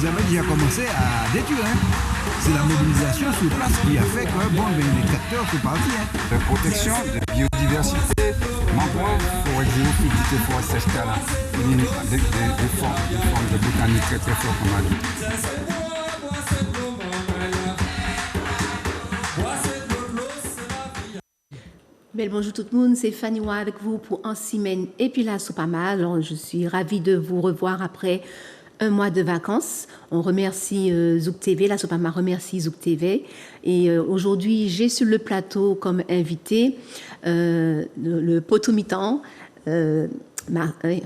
avaient déjà commencé à détruire. C'est la mobilisation sur place qui a fait que les tracteurs sont partis. La protection de la biodiversité, mangrove, forêt géophytique et forêt sèche-câlin. Des formes de botanique très très fortes en Mali. Bel bonjour tout le monde, c'est Fanny Wa avec vous pour En Semaine et puis la Sopama. Alors, je suis ravie de vous revoir après un mois de vacances. On remercie Zouk TV, la Sopama remercie Zouk TV. Et aujourd'hui, j'ai sur le plateau comme invité le potomitan, j'allais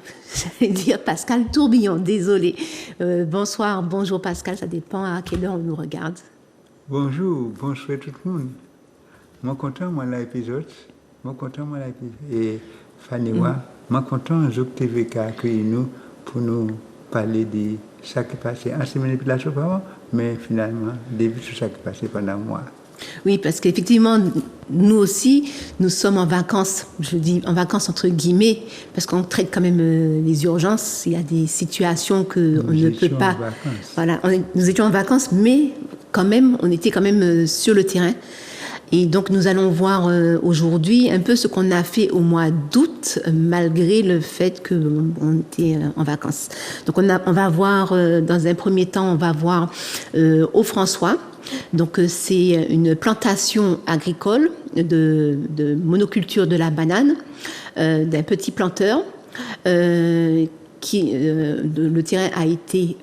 dire Pascal Tourbillon, désolé. Bonsoir, bonjour Pascal, ça dépend à quelle heure on nous regarde. Bonjour, bonsoir tout le monde. Moi content, moi l'épisode. Et Fanny Wa, moi content, Zouk TV qui a accueilli nous pour nous parler de ce qui passait en semaine de la Sopama, mais finalement, début de ce qui passait pendant un mois. Oui, parce qu'effectivement, nous aussi, nous sommes en vacances, je dis en vacances entre guillemets, parce qu'on traite quand même les urgences, il y a des situations qu'on ne peut pas... Voilà, nous étions en vacances, mais quand même, on était quand même sur le terrain. Et donc, nous allons voir aujourd'hui un peu ce qu'on a fait au mois d'août, malgré le fait qu'on était en vacances. Donc, on va voir, dans un premier temps, on va voir au François. Donc, c'est une plantation agricole de monoculture de la banane, d'un petit planteur. Le terrain a été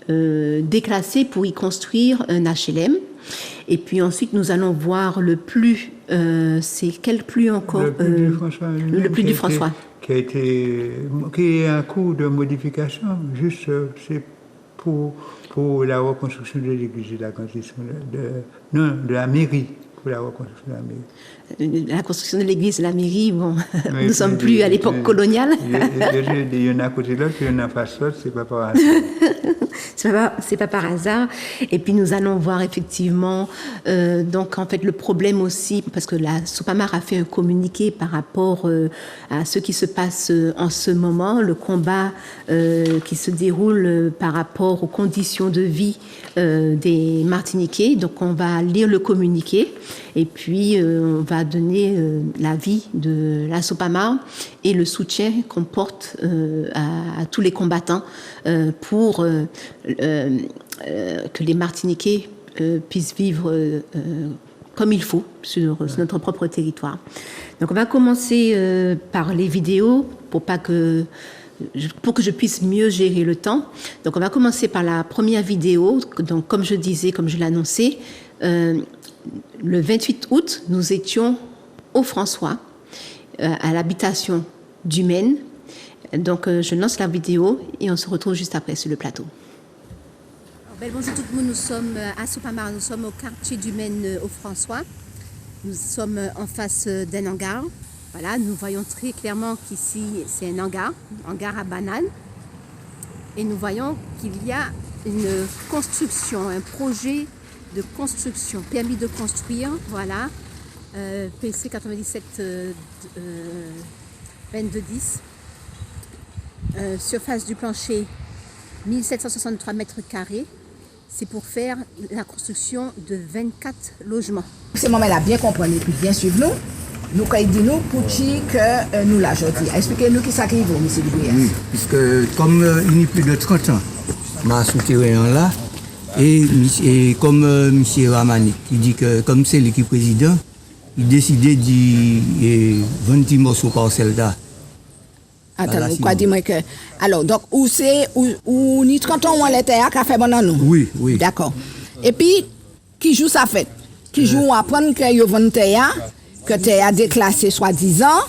déclassé pour y construire un HLM. Et puis ensuite, nous allons voir le plus, c'est quel plus encore? Le plus du François. Qui est un cours de modification, juste c'est pour la reconstruction de l'église et la construction de la mairie. Pour la reconstruction de la mairie. La construction de l'église, la mairie, bon, oui, nous ne sommes plus à l'époque coloniale. Il y en a à côté de l'autre, il y en a en face l'autre, c'est pas par hasard. C'est pas par hasard. Et puis nous allons voir effectivement, donc en fait le problème aussi, parce que la Sopamar a fait un communiqué par rapport à ce qui se passe en ce moment, le combat qui se déroule par rapport aux conditions de vie des Martiniquais. Donc on va lire le communiqué et puis on va donner l'avis de la Sopamar et le soutien qu'on porte à tous les combattants pour que les Martiniquais puissent vivre comme il faut sur notre propre territoire. Donc on va commencer par les vidéos pour que je puisse mieux gérer le temps. Donc on va commencer par la première vidéo. Donc comme je disais, comme je l'annonçais, le 28 août, nous étions au François, à l'habitation du Maine. Donc je lance la vidéo et on se retrouve juste après sur le plateau. Bonjour tout le monde, nous sommes à Sopamar, nous sommes au quartier du Maine au François. Nous sommes en face d'un hangar. Voilà, nous voyons très clairement qu'ici c'est un hangar à bananes. Et nous voyons qu'il y a une construction, un projet de construction, permis de construire, voilà, PC 97 2210. Surface du plancher 1763 mètres carrés. C'est pour faire la construction de 24 logements. Ce moment-là, bien comprendre et puis bien suivre nous. Nous, quand il dit nous, pour que nous l'ajoutions. Expliquez-nous qui ça qui vaut, M. Dubrias. Oui, puisque comme il y a plus de 30 ans, ma souterrain là, et comme M. Ramani, il dit que comme c'est l'équipe président, il décidait de vendre 10 morceaux par celle-là. Attends, quoi dis-moi que... Alors, donc, où ni 30 ans, on était à café bon nous? Oui, oui. D'accord. Et puis, qui joue sa fête? Qui joue à prendre que vous vendez que tu as déclassé soi-disant,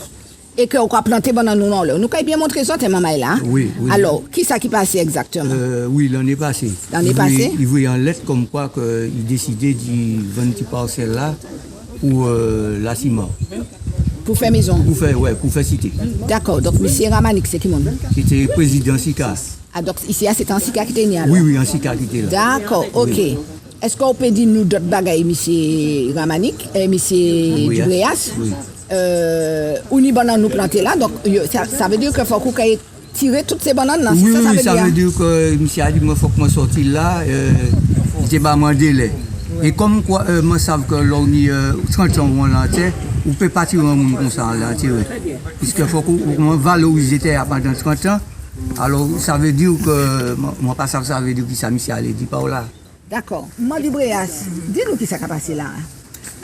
et que vous avez planté bon nous non là. Nous avons bien montré ça, tes maman là. Oui, oui. Alors, qui ça qui passait exactement? Oui, l'année passée. L'année passée? Il voyait en lettre comme quoi qu'il décidait de vendre cette parcelle-là pour la ciment. Pour faire maison? Pour faire cité. D'accord, donc M. Ramanik, c'est qui mon nom? C'était président SICA. Ah, donc ici, c'est un SICA qui était là? Oui, un SICA qui était là. D'accord, ok. Oui. Est-ce qu'on peut dire nous d'autres bagailles, M. Ramanik, M. Dubrias? Oui. Où nous nous planter là, donc ça veut dire qu'il faut qu'on ait tirer toutes ces bananes là, Oui, c'est ça veut dire que monsieur a dit moi faut que moi sorti là, c'était pas mon délai. Et comme quoi moi savent que l'on y 30 ans là, on peut pas tirer un monde comme ça là tirer. Puisque faut qu'on valoriser pendant 30 ans. Alors ça veut dire que moi pas ça veut dire que ça monsieur allait dire par là. D'accord. Mandi Breas, dis-nous qui ça a passé là.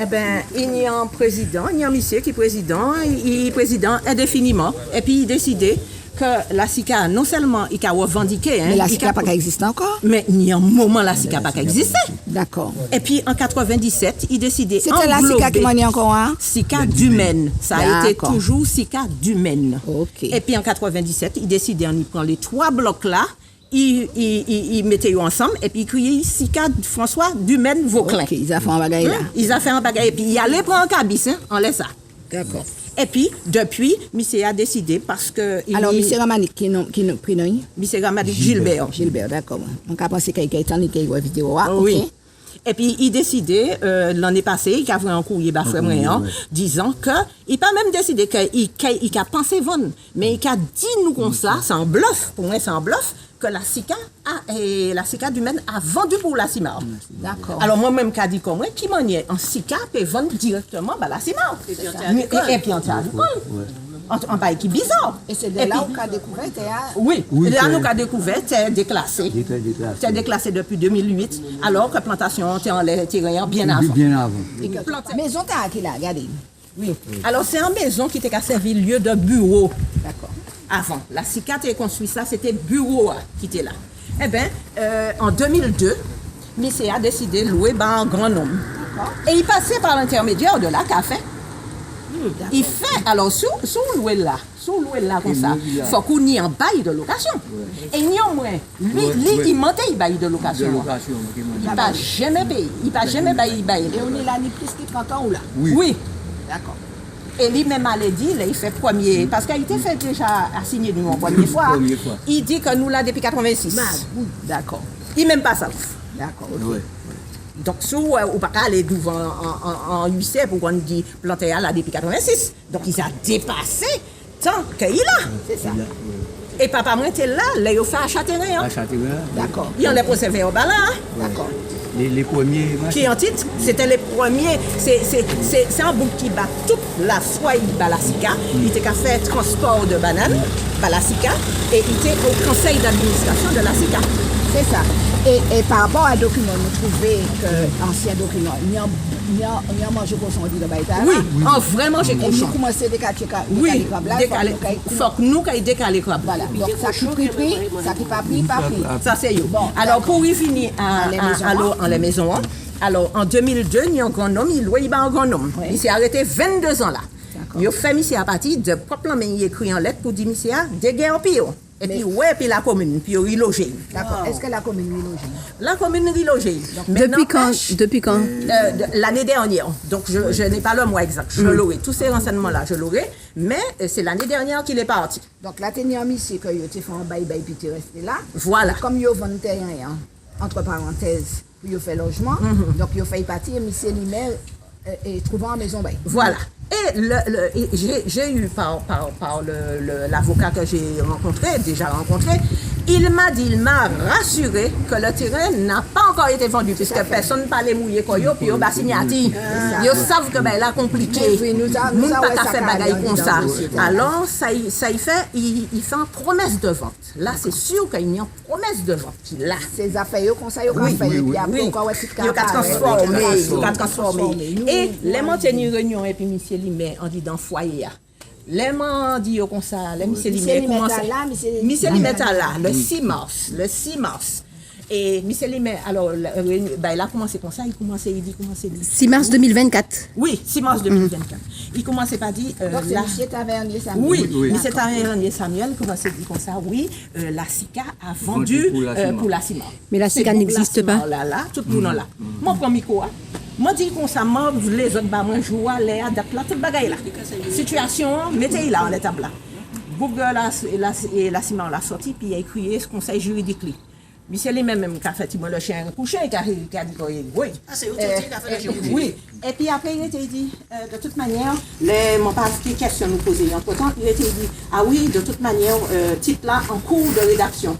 Eh bien, il y a un président, il y a un monsieur qui est président, il est président indéfiniment. Et puis il a décidé que la SICA, non seulement il a revendiqué... Mais la SICA n'a pas existé encore. Mais il y a un moment, la SICA n'a pas existé. D'accord. Et puis en 97, il a décidé... C'était la SICA qui m'a dit encore, hein? SICA du Maine. Ça a été toujours SICA du Maine. Ok. Et puis en 97, il a décidé, on y prend les 3 blocs-là, ils mettaient ensemble et puis ils criaient SICA François Dumaine Vauclin. Ok, ils ont fait un bagaille là. Ils ont fait un bagaille et puis ils allaient prendre un cabis, hein, on laisse ça. D'accord. Et puis, depuis, monsieur a décidé parce que... Alors, monsieur Ramanik, qui nous pris non? Monsieur Ramanik Gilbert. Gilbert, d'accord. Donc, après, c'est quelqu'un qui a été en vidéo. Oui. Okay. Et puis, il décidait, l'année passée, il a fait un courrier disant que, il n'a pas même décidé qu'il a pensé vendre, mais il a dit nous comme ça, c'est un bluff, pour moi c'est un bluff, que la SICA du Maine a vendu pour la CIMAR. D'accord. Alors moi-même, qui a dit comme moi, qui maniait en SICA peut vendre directement la CIMAR. Et puis on tient du compte. En bail qui bizarre. Et c'est de là où on a découvert Oui, là nous avons découvert c'est déclassé. C'est déclassé depuis 2008, alors que plantation était en l'air bien avant. Bien avant. Maison t'as qui là, regardez. Oui. Alors c'est une maison qui était servi lieu de bureau. D'accord. Avant. La SICA a construit ça, c'était bureau qui était là. Eh bien, en 2002, monsieur a décidé de louer un grand nombre. Et il passait par l'intermédiaire de la café. Il fait, alors, sous louer là comme ça, il faut qu'on y ait un bail de location. Et néanmoins, lui, il montait le bail de location. Il ne va jamais payer. Il ne va jamais payer le bail. Et on est là, ni plus que 30 ans ou là? Oui. D'accord. Et lui-même a dit, là, il fait premier, parce qu'il était fait déjà assigné nous en première fois. Il dit que nous là depuis 86. D'accord. Il n'aime pas ça. D'accord. Ouais. Donc, si ou pas aller devant en UC pour qu'on dit planter là depuis 86. Donc, il a dépassé tant qu'il a. C'est ça. Et papa, moi, était là, il a fait à Châtelain. D'accord. Il en a conservé au bas là. D'accord. Les premiers. Qui en titre, c'était les premiers. C'est un bouc qui bat toute la soie de la SICA. Il était qu'à faire transport de bananes, la SICA, et il était au conseil d'administration de la SICA. C'est ça. Et par rapport à document, nous trouvons que ancien document, il y a mangé cochon dit de baïta. Oui, vraiment j'ai cochon. Et nous commençons à décaler oui, faut que nous décaler crabe. Voilà. Donc ça qui pris, ça qui pas pris. Ça c'est yo. Bon, alors pour y finir en les maisons, alors en 2002, il y a un grand homme, il louait un grand homme. Il s'est arrêté 22 ans là. Il a fait monsieur à partir de propre mais il écrit en lettre pour dire monsieur des guerres pire. Et puis, puis la commune, puis il logé. D'accord. Est-ce que la commune est logée? La commune est logée. Depuis quand L'année dernière. Donc, je n'ai pas le mois exact. Je l'aurai. Tous ces renseignements-là, je l'aurai. Mais c'est l'année dernière qu'il est parti. Donc, la tenue ici, que tu fais un bail, puis tu restes là. Voilà. Comme il y a 21 ans, entre parenthèses, pour il fait logement. Donc, il fait partir, monsieur lui-même, et trouvant en maison bail. Voilà. Et j'ai eu par l'avocat que j'ai déjà rencontré, il m'a rassuré que le terrain n'a pas encore été vendu, puisque personne ne parlait mouiller koyo, puis il a signé. Ils savent que ben là compliqué. Nous pas fait bagaille comme ça. Alors ça il fait une promesse de vente. Là c'est sûr qu'il y a une promesse de vente qui là. Ces affaires comme ça, il y a transformé. Et les maintenir réunion et puis monsieur Limé on dit dans foyer. Les gens disent comme ça, les monsieur Limé monsieur Limé là le 6 mars. Et monsieur Limé alors il a commencé comme ça, il dit 6 mars 2024. Oui, 6 mars 2024. Il commençait par dire donc c'est monsieur Tavernier Samuel. Oui, monsieur Tavernier Samuel commençait à dire comme ça, oui, la SICA a vendu pour la CIMAR. Mais la SICA n'existe pas. Là, tout le monde là. Mon premier quoi. Moi dis comme ça, moi les autres moi joie les adapte là toute bagaille là. Situation, mettez là en l'étape là. Google et la CIMAR l'a sorti puis il a écrit ce conseil juridique là. Monsieur lui-même qui a fait le chien couché, qui a dit oui. Ah, c'est vous qui a fait le chien couché. Oui. Et puis après, il était dit, de toute manière, mon pas de question nous poser. Entre-temps, il était dit, ah oui, de toute manière, titre là en cours de rédaction.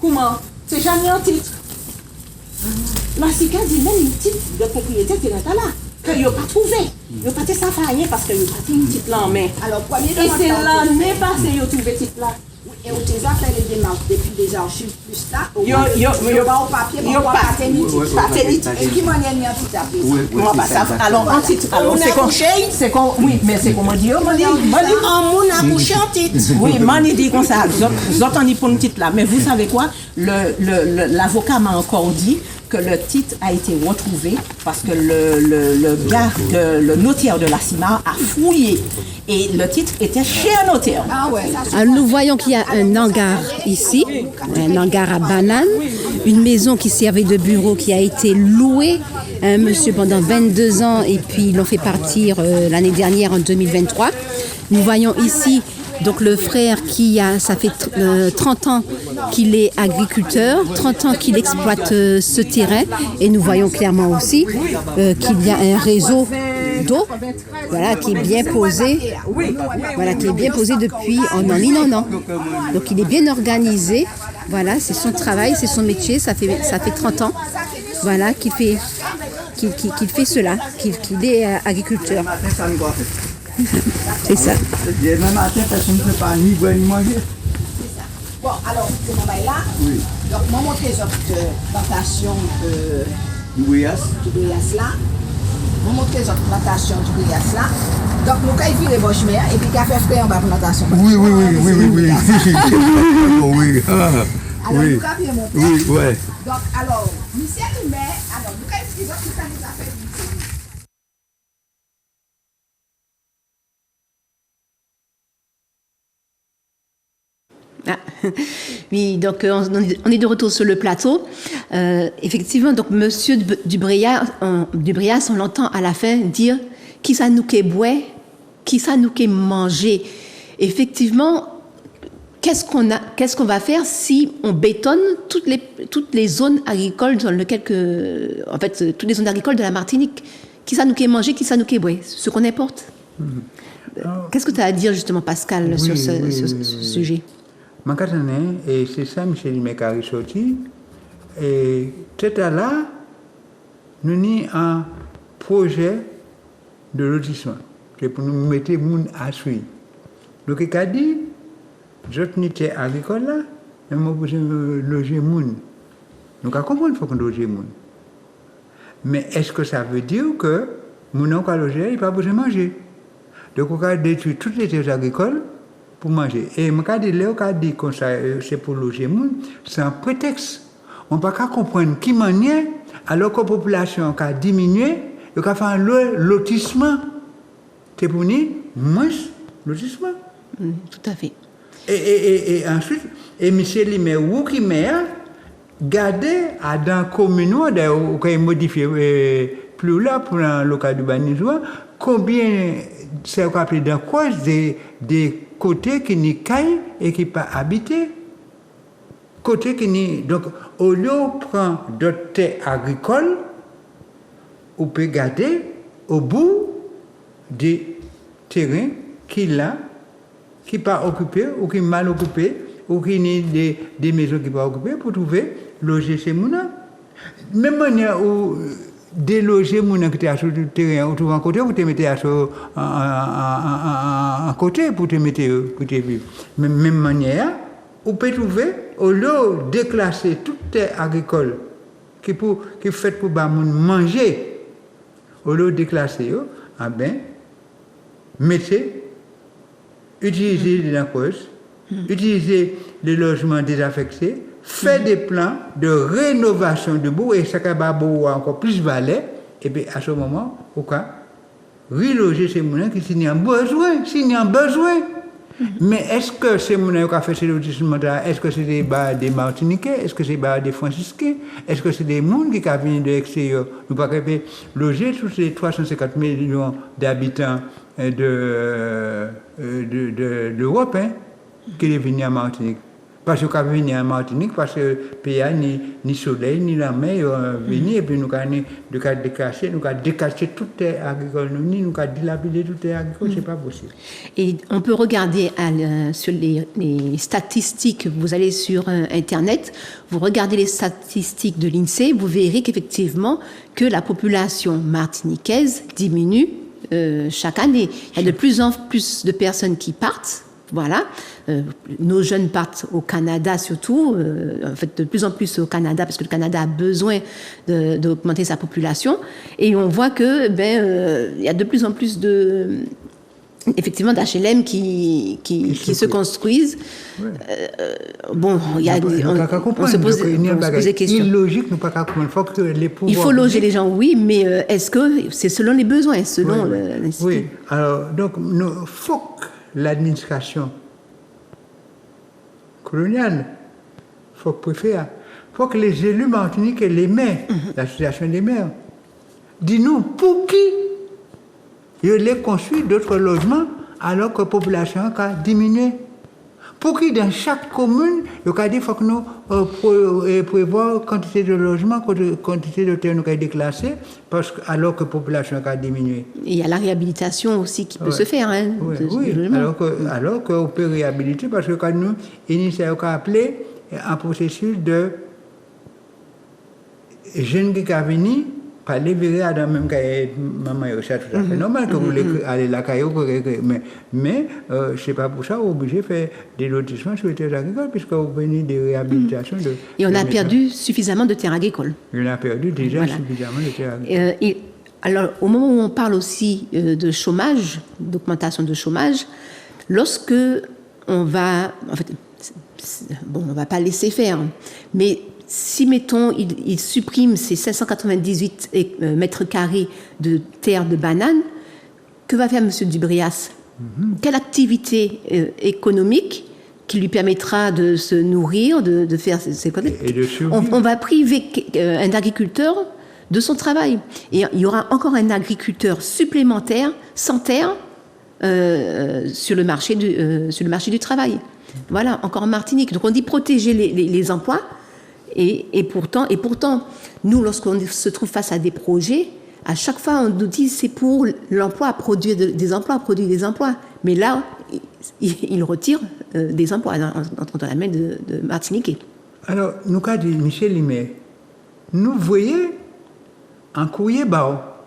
Comment? C'est jamais un titre. La SICA dit même le titre de propriété qui est là, que il n'a pas trouvé. Il n'a pas été ça rien parce qu'il n'a pas un titre là en main. Alors, premier Et c'est l'année passée qu'il a trouvé le titre là. Et on déjà fait les démarches depuis des archives plus là. Yo pas au papier, on va paternité. Et qui m'en a mis en titre après? Moi, pas ça. Alors, en titre. Alors, c'est qu'on. Oui, mais c'est comment dire? En moun a couché en titre. Oui, Mani dit comme ça. J'entends pour le titre là. Mais vous savez quoi? L'avocat m'a encore dit que le titre a été retrouvé parce que le gars, le notaire de la CIMA a fouillé et le titre était chez un notaire. Ah ouais. Alors, nous voyons qu'il y a un hangar ici, un hangar à bananes, une maison qui servait de bureau qui a été louée à un monsieur pendant 22 ans et puis ils l'ont fait partir l'année dernière en 2023. Nous voyons ici donc le frère ça fait 30 ans qu'il est agriculteur, 30 ans qu'il exploite ce terrain et nous voyons clairement aussi qu'il y a un réseau d'eau, voilà, qui est bien posé, voilà, qui est bien posé depuis en an. Donc il est bien organisé, voilà, c'est son travail, c'est son métier, ça fait 30 ans, voilà, qu'il fait cela, qu'il est agriculteur. C'est ça. Demain matin, personne ne peut pas ni boire ni manger. Bon, alors, ce moment-là, donc, moi, montrer votre plantation Du Brias. là. Moi, montrer votre plantation du Brias là. Donc, nous, quand il vit les boches mères, et puis, qu'il a fait frère en bas plantation. Oui. Oui. Alors, nous, quand il monté. Oui, ouais. Donc, alors, Michel Humet, alors, nous, quand il vit tout ça, nous a fait. Ah, oui, donc on est de retour sur le plateau. Effectivement, donc Monsieur Dubrias, on l'entend à la fin dire qui ça nous qu'est boire, qui ça nous qu'est manger. Effectivement, qu'est-ce qu'on va faire si on bétonne toutes les zones agricoles dans lesquelles toutes les zones agricoles de la Martinique. Qui ça nous qu'est manger, qui ça nous qu'est boire, ce qu'on importe. Qu'est-ce que tu as à dire justement, Pascal, sur ce sujet? Et c'est ça, M. Limek a ressorti. Et tout à l'heure, nous avons un projet de lotissement. C'est pour nous mettre les gens à suivre. Donc, il a dit, notre unité agricole, là, nous avons besoin de loger les gens. Donc, à comprendre qu'il faut qu'on loge les gens. Mais est-ce que ça veut dire que les gens qui ont logé, ils n'ont pas besoin de manger? Donc, on a détruit toutes les terres agricoles pour manger. Et quand on dit que c'est pour loger les gens, c'est un prétexte. On ne peut pas comprendre qui manière, alors que la population a diminué, il a fait un lotissement. C'est pour nous, moins lotissement. Tout à fait. Et ensuite, M. Limet, ou qui maire, gardez dans la commune, d'ailleurs, quand il modifie plus là, pour le local urbanisme, combien c'est appelé dans cause des côtés qui n'y caillent et qui ne sont pas habités. Côté qui n'y. Donc, au lieu de prendre d'autres terres agricoles, on peut garder au bout des terrains qui là, qui ne sont pas occupés ou qui sont mal occupés, ou qui n'y des maisons qui ne sont pas occupées pour trouver loger ces gens. Même manière où déloger les gens qui étaient sur le terrain, ou trouver un côté, vous te mettez à côté pour te mettre pour te vivre. Même manière, on peut trouver, au lieu de déclasser toutes les terres agricoles qui sont faites pour manger, au lieu de déclasser, mettez, utilisez les causes, utilisez les logements désaffectés, faites des plans de rénovation de bourg, et ça va encore plus valer, et puis à ce moment, au cas, reloger ces gens qui s'il y a besoin. Mais est-ce que ces gens qui ont fait ces lotissements-là, est-ce que c'est des Martiniquais, est-ce que c'est des Franciscains, est-ce que c'est des gens qui sont venus de l'extérieur? Nous ne pouvons pas loger tous ces 350 millions d'habitants de l'Europe qui sont venus à Martinique. Parce que quand on vient en Martinique, parce que le pays ni soleil, ni la mer, venir, et puis nous avons décaché, nous avons décaché toute terre agricole, nous avons dilapidé toute terre agricole, c'est pas possible. Et on peut regarder sur les statistiques, vous allez sur Internet, vous regardez les statistiques de l'INSEE, vous verrez qu'effectivement, que la population martiniquaise diminue chaque année. Il y a de plus en plus de personnes qui partent. Voilà, nos jeunes partent au Canada surtout, en fait de plus en plus au Canada parce que le Canada a besoin d'augmenter sa population et on voit que il y a de plus en plus effectivement d'HLM qui se construisent. Ouais. Bon, il y a on se pose des questions. Illogique, nous pas comprendre. Faut que les pouvoirs. Il faut loger les gens, oui, mais est-ce que c'est selon les besoins, selon l'institut? Oui. Alors donc il faut que l'administration coloniale, faut préférer, faut que les élus martiniques et les maires, l'association des maires, dis-nous pour qui ils les construit d'autres logements alors que la population a diminué. Pour qui dans chaque commune, il a dit qu'il faut que nous prévoyons quantité de logements, quantité de terres nous avons déclassé, alors que la population a diminué. Et il y a la réhabilitation aussi qui peut se faire. Hein, oui, alors qu'on peut réhabiliter, parce que quand nous, initialement, on a appelé un processus de jeunes qui sont venus, pas les virer à la même cahier, maman, c'est tout à fait normal que vous voulez aller la cahier, mais c'est pas pour ça, vous êtes obligé de faire des lotissements sur les terres agricoles, puisque vous venez des réhabilitations. Et on a perdu suffisamment de terres agricoles. On a perdu déjà suffisamment de terres agricoles. Alors, au moment où on parle aussi de chômage, d'augmentation de chômage, lorsque on va, en fait, bon, on va pas laisser faire, mais si, mettons, il supprime ces 598 mètres carrés de terre de banane, que va faire M. Dubrias? Quelle activité économique qui lui permettra de se nourrir, de faire ses collectes? On va priver un agriculteur de son travail. Et il y aura encore un agriculteur supplémentaire, sans terre, sur le marché du travail. Voilà, encore en Martinique. Donc on dit protéger les emplois. Et pourtant, nous, lorsqu'on se trouve face à des projets, à chaque fois, on nous dit c'est pour l'emploi, à produire des emplois. Mais là, il retire des emplois entre la main de Martiniquais. Alors, nous avons dit, Michel Limé, nous voyons un courrier bas,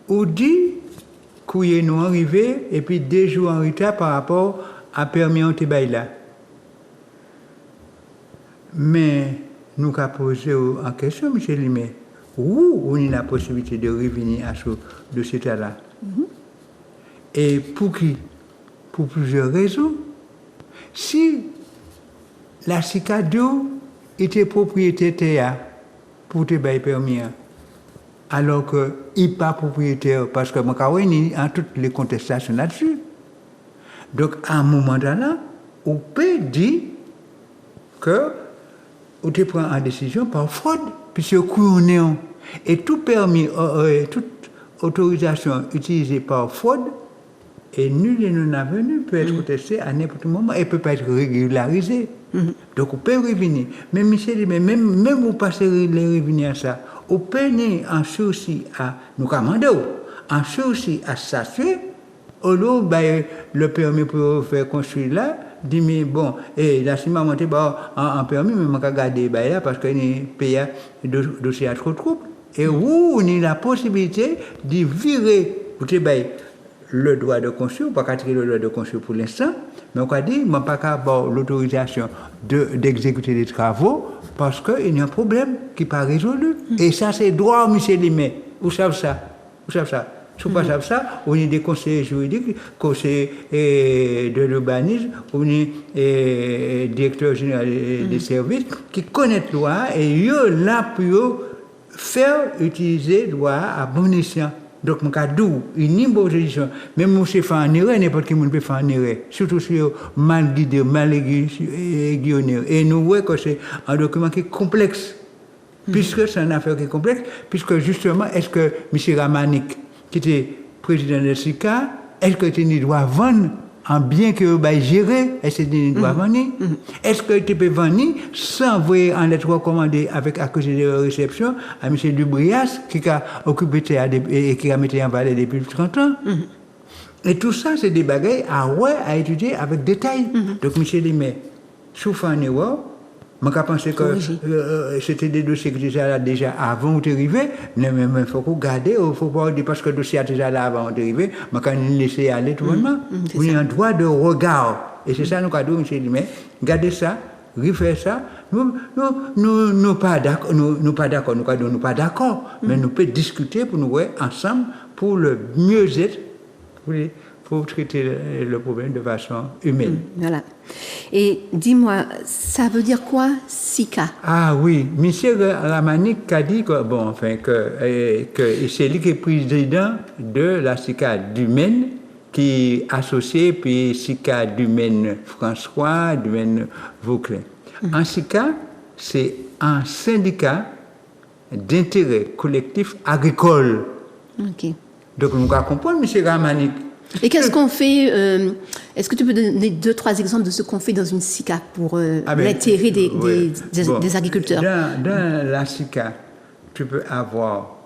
où dit courrier nous arrivé, et puis 2 jours en retard par rapport à permis en Tébaïla. Mais nous avons posé en question, M. Limé, où on a la possibilité de revenir à ce dossier-là. Et pour qui? Pour plusieurs raisons. Si la CICADO était propriétaire pour te bailler permis, alors qu'il n'est pas propriétaire, parce que je a toutes les contestations là-dessus. Donc, à un moment là, on peut dire que on te prend en décision par fraude, puisque on est et tout permis, toute autorisation utilisée par fraude, et nul de nos avenues peut être contesté à n'importe moment et ne peut pas être régularisé. Donc on peut revenir. Mais Michel, même vous passez les revenir à ça, on peut en souci à nous commander, en souci à statuer, au lieu le permis pour faire construire là, dit mais bon, et la ciment monté en permis, mais on va garder là parce que les pays dossier à trop. Et où on a la possibilité de virer pour te bailler le droit de construire, pas qu'à tirer le droit de construire pour l'instant, mais on va dire, on pas qu'à avoir l'autorisation d'exécuter des travaux parce qu'il y a un problème qui n'est pas résolu. Et ça, c'est droit, M. Limé. Vous savez ça. Si vous ne savez pas ça, on a des conseillers juridiques, conseillers de l'urbanisme, on a directeur général des services qui connaissent la loi et ils sont là pour faire utiliser la loi à bon escient. Donc, mon cas d'où, il n'y a pas de position. Même si on fait en erreur, n'importe qui peut faire en erreur. Surtout si on mal guidé, mal aiguillonné. Et nous voyons que c'est un document qui est complexe. Puisque c'est une affaire qui est complexe, puisque justement, est-ce que M. Ramanik, qui était président de SICA, est-ce qu'il doit vendre en bien que vous gérer, est-ce que tu dois vendre? Est-ce que tu peux vendre sans envoyer en lettre recommandée avec accusé de réception à M. Dubrias qui a occupé et qui a mis en valeur depuis 30 ans? Et tout ça, c'est des bagailles à étudier avec détail. Donc, M. dit, mais, souffre en erreur, je pensais que c'était des dossiers qui étaient là déjà avant d'arriver, mais il faut garder, il ne faut pas dire parce que le dossier était déjà là avant d'arriver, mais quand on laisser aller tout le monde, vous avez un droit de regard. Et c'est ça, nous avons dit, mais gardez ça, refaire ça. Nous pas d'accord, nous pas d'accord, mais nous pouvons discuter pour nous voir ensemble pour le mieux-être, pour traiter le problème de façon humaine. Voilà. Et dis-moi, ça veut dire quoi, SICA? Ah oui, M. Ramanik a dit que, que c'est lui qui est président de la SICA du Maine, qui est associé, puis SICA du Maine François, du Maine Vauclin. Un SICA, c'est un syndicat d'intérêt collectif agricole. Ok. Donc, nous comprenons, M. Ramanik. Et qu'est-ce qu'on fait est-ce que tu peux donner 2-3 exemples de ce qu'on fait dans une SICA pour l'intérêt des agriculteurs? Dans la SICA, tu peux avoir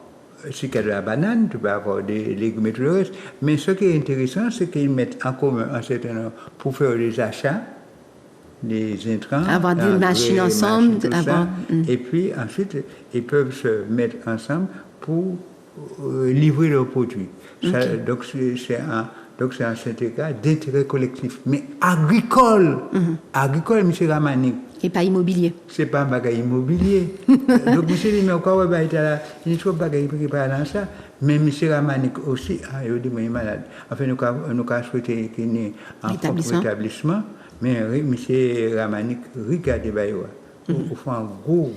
SICA de la banane, tu peux avoir des légumes et tout le reste. Mais ce qui est intéressant, c'est qu'ils mettent en commun un certain nombre pour faire des achats, des intrants. Avoir des machines ensemble. Et puis ensuite, ils peuvent se mettre ensemble pour livrer leurs produits. Ça, donc c'est un syndicat d'intérêt collectif, mais agricole. Agricole, M. Ramanik. Et pas immobilier. C'est pas un bagage immobilier. Donc, M. dit, mais encore, il y a trop de bagages qui parlent dans ça. Mais M. Ramanik aussi, il dit, mais il est malade. Enfin, nous avons souhaité qu'il y ait un propre établissement. Mais M. Ramanik, regardez, il faut un gros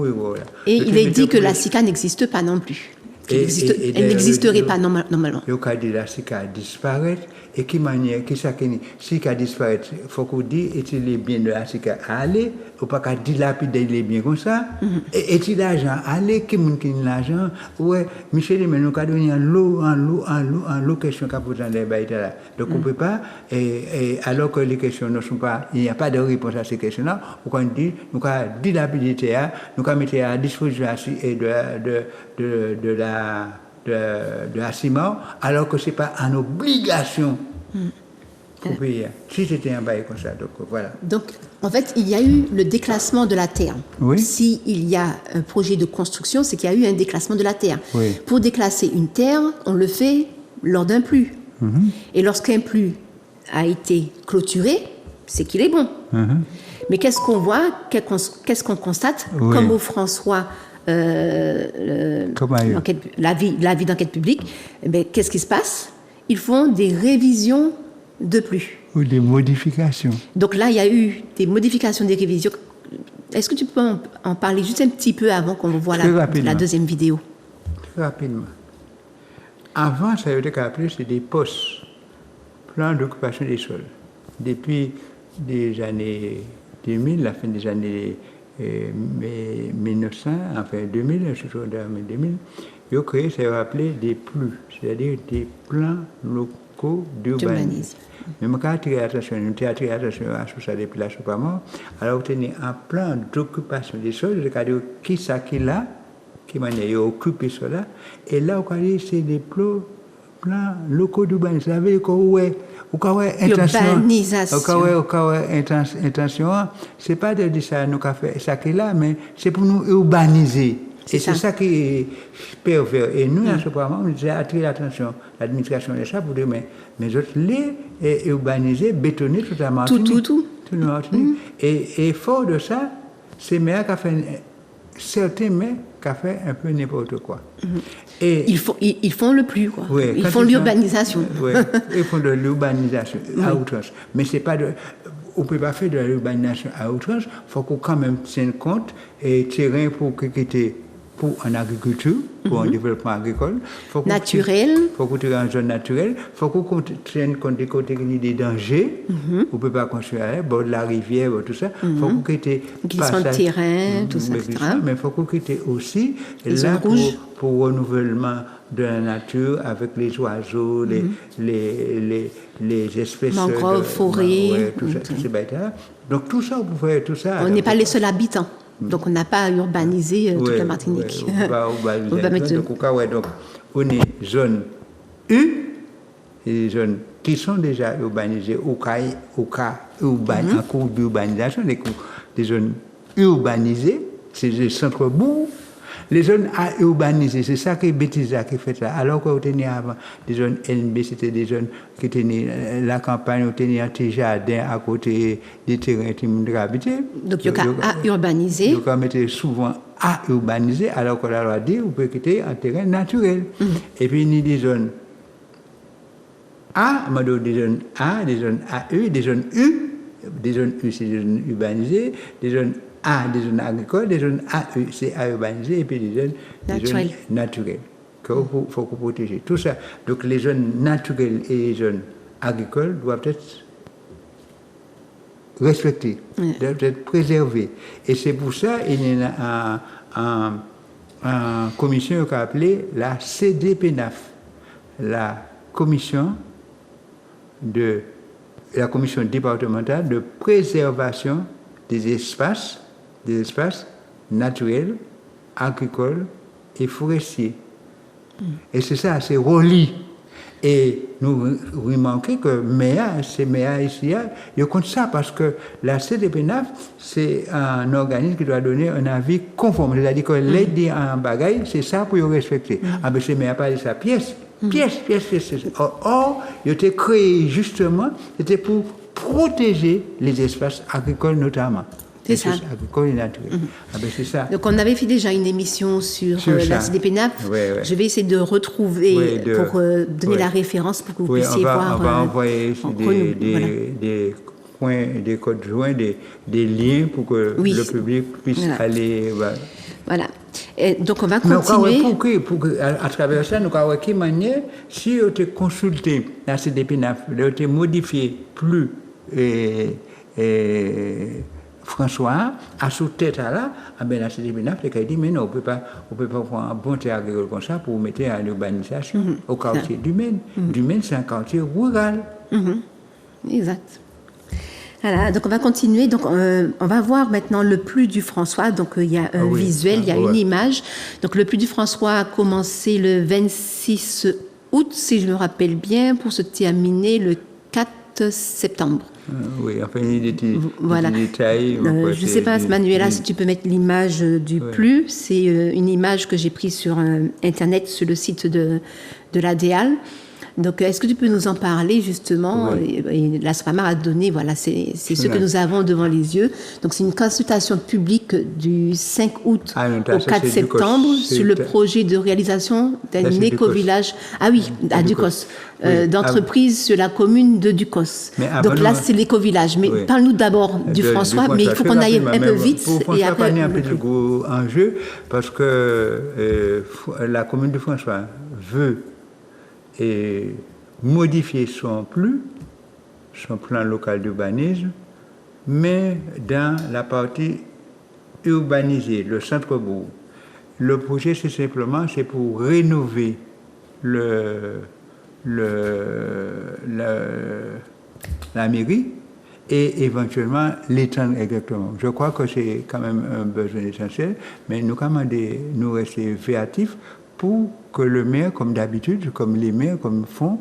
héros. Et il est dit que la SICA n'existe pas non plus. Elle n'existerait pas normalement. Le cas de la SICA disparaît. Et qui manière, qui ça qui SICA disparaît, il faut qu'on dise, est-il les biens de la SICA à aller, ou pas qu'à dilapider les biens comme ça, est-il l'argent à aller, qui m'a dit l'argent, ouais, Michel, mais nous avons donné en location qu'a posé dans les bails là. Donc on ne peut pas, et alors que les questions ne sont pas, il n'y a pas de réponse à ces questions-là, on dit, nous avons dilapidé, nous avons mis à disposition de la CIMAO, alors que ce n'est pas en obligation pour payer. Si c'était un bail comme ça, donc voilà. Donc, en fait, il y a eu le déclassement de la terre. Oui. S'il y a un projet de construction, c'est qu'il y a eu un déclassement de la terre. Oui. Pour déclasser une terre, on le fait lors d'un plus. Et lorsqu'un plus a été clôturé, c'est qu'il est bon. Mais qu'est-ce qu'on voit, qu'est-ce qu'on constate, comme au François l'avis d'enquête publique, qu'est-ce qui se passe? Ils font des révisions de plus. Ou des modifications. Donc là, il y a eu des modifications, des révisions. Est-ce que tu peux en parler juste un petit peu avant qu'on voit la deuxième vidéo? Très rapidement. Avant, ça avait été appelé, c'est des postes, plans d'occupation des sols. Depuis les années 2000, la fin des années 1900, enfin 2000, surtout en 2000, ils ont créé, ça va appeler des PLU, c'est-à-dire des plans locaux d'urbanisme. Mais je attiré l'attention, nous attiré l'attention à ça depuis la Soupamont. Alors, vous tenez un plan d'occupation des sols, c'est-à-dire qui ça qui là, qui manière occuper cela, et là, vous voyez, c'est des plans locaux d'urbanisme. Ça veut dire que intention, c'est pas de dire ça, nous avons fait ça qui est là, mais c'est pour nous urbaniser. Et c'est ça qui est pervers. Et nous, à ce moment, nous avons attiré l'attention, l'administration de ça, pour dire, mais autres, les urbaniser, bétonner toute la Martinique. Tout la Martinique. Et fort de ça, c'est maires qui a fait, certains maires qui a fait un peu n'importe quoi. Et ils font le plus, quoi. Oui, ils font l'urbanisation. Oui, ils font de l'urbanisation à outrance. Mais c'est pas de... On ne peut pas faire de l'urbanisation à outrance. Il faut qu'on quand même tienne compte et terrain pour en agriculture, pour un développement agricole. Naturel. Il faut qu'on tienne en zone naturelle. Il faut qu'on tienne compte des côtés des dangers. On ne peut pas construire à bord de la rivière, tout ça. Il faut qu'on ait glissement de terrain, tout ça, etc. Mais il faut qu'on ait aussi là pour renouvellement de la nature avec les oiseaux, les espèces mangroves, forêts, tout ça, tous ces bêtes-là. Donc tout ça, vous pouvez tout ça. On n'est pas les seuls habitants. Donc on n'a pas urbanisé toute la Martinique. Donc on est zone U, et les zones qui sont déjà urbanisées au cas en cours d'urbanisation, des zones urbanisées, c'est des centres-bourgs. Les zones à urbaniser, c'est ça que bêtise qui fait là. Alors qu'on tenait avant des zones LNB, c'était des zones qui tenaient la campagne, on tenait un petit jardin à côté des terrains qui nous habitaient. Donc, il y a à urbaniser. Donc, on mettait souvent à urbaniser, alors qu'on a dit, vous pouvez quitter un terrain naturel. Et puis, il y a des zones A, des zones A, des zones AU, des zones U. Des zones U, c'est des zones urbanisées, des zones A, des zones agricoles, des zones AE, c'est à urbaniser, et puis des zones naturelles qu'il faut protéger. Tout ça. Donc les zones naturelles et les zones agricoles doivent être respectées, doivent être préservées. Et c'est pour ça qu'il y a une commission qu'on a appelée la CDPNAF, la commission départementale de préservation des espaces naturels, agricoles et forestiers. Et c'est ça, c'est relié. Et nous remarquons que ces MEA ici, ils comptent ça parce que la CDPNAF, c'est un organisme qui doit donner un avis conforme. C'est-à-dire que l'aide en bagaille, c'est ça pour respecter. Ah ben ces MEA pas de sa pièce. Pièce. Or, il a été créé justement, c'était pour protéger les espaces agricoles notamment. C'est ça. Agricole et naturel. Ah ben c'est ça. Donc on avait fait déjà une émission sur la CDPNAF. Je vais essayer de retrouver pour donner la référence pour que vous puissiez voir. On va envoyer des coins, des codes joints, des liens pour que le public puisse aller. Voilà. Et donc on va continuer. À travers ça, nous avons quelle manière, si on te consulté la CDPNAF, on te modifié plus François, à sous tête là, la CDPNAF, il dit mais non, on peut pas prendre un bon terrain agricole comme ça pour mettre à l'urbanisation au quartier du Maine. Du Maine, c'est un quartier rural. Exact. Voilà, donc on va continuer. Donc on va voir maintenant le plus du François. Donc il y a un visuel, il y a une image. Donc le plus du François a commencé le 26 août, si je me rappelle bien, pour se terminer le 4 septembre. Oui, enfin il y a des détails. Je ne sais pas, Manuela, si tu peux mettre l'image du plus. C'est une image que j'ai prise sur Internet, sur le site de l'ADEAL. Donc, est-ce que tu peux nous en parler, justement? Et la SPAMAR a donné, voilà, c'est ce que nous avons devant les yeux. Donc, c'est une consultation publique du 5 août au 4 septembre sur le projet de réalisation d'un éco-village. Ah oui, à Ducos. D'entreprise sur la commune de Ducos. Donc là, c'est l'éco-village. Mais parle-nous d'abord du François, mais il faut qu'on aille un peu vite. Et après, un peu de gros enjeu, parce que la commune de François veut modifier son plan local d'urbanisme, mais dans la partie urbanisée, le centre-bourg. Le projet, c'est pour rénover la mairie et éventuellement l'étendre exactement. Je crois que c'est quand même un besoin essentiel, mais nous rester créatifs pour que le maire, comme d'habitude, comme les maires comme font,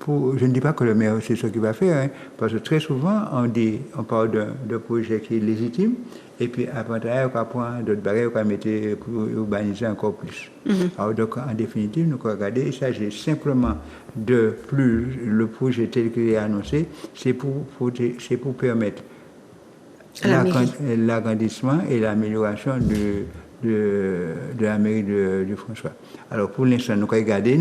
je ne dis pas que le maire c'est ce qu'il va faire, parce que très souvent on parle d'un projet qui est légitime, et puis après on va prendre d'autres barrières, on va mettre pour urbaniser encore plus. Alors donc en définitive, nous allons regarder, il s'agit simplement de plus le projet tel qu'il est annoncé, c'est pour permettre l'agrandissement et l'amélioration de la mairie de François. Alors pour l'instant, nous allons regarder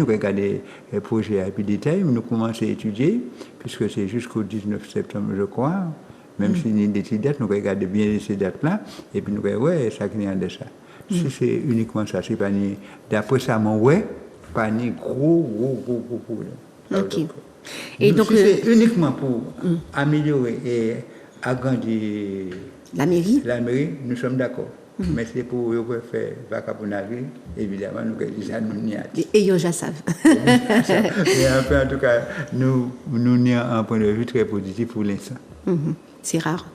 le projet à plus détail, nous commençons à étudier, puisque c'est jusqu'au 19 septembre, je crois, même s'il y a des dates, nous allons regarder bien ces dates-là, et puis nous allons voir ça qui est de ça. Si c'est uniquement ça, c'est pas ni, d'après ça, pas ni gros problème. Ok. Et donc, si c'est uniquement pour améliorer et agrandir la mairie, nous sommes d'accord. Mais c'est pour faire vacabonage, évidemment, nous avons déjà nous n'y a. Et ils le savent. Et enfin, en tout cas, nous n'y avons un point de vue très positif pour l'instant. C'est rare.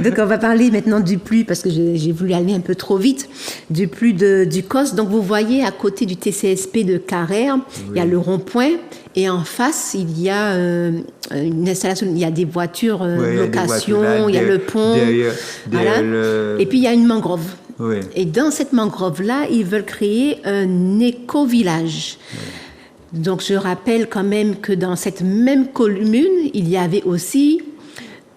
Donc on va parler maintenant du PLU parce que j'ai voulu aller un peu trop vite, du PLU du COS. Donc vous voyez à côté du TCSP de Carrère, il y a le rond-point et en face il y a une installation, il y a des voitures location, il y a le pont, et puis il y a une mangrove. Oui. Et dans cette mangrove-là, ils veulent créer un éco-village. Oui. Donc je rappelle quand même que dans cette même commune, il y avait aussi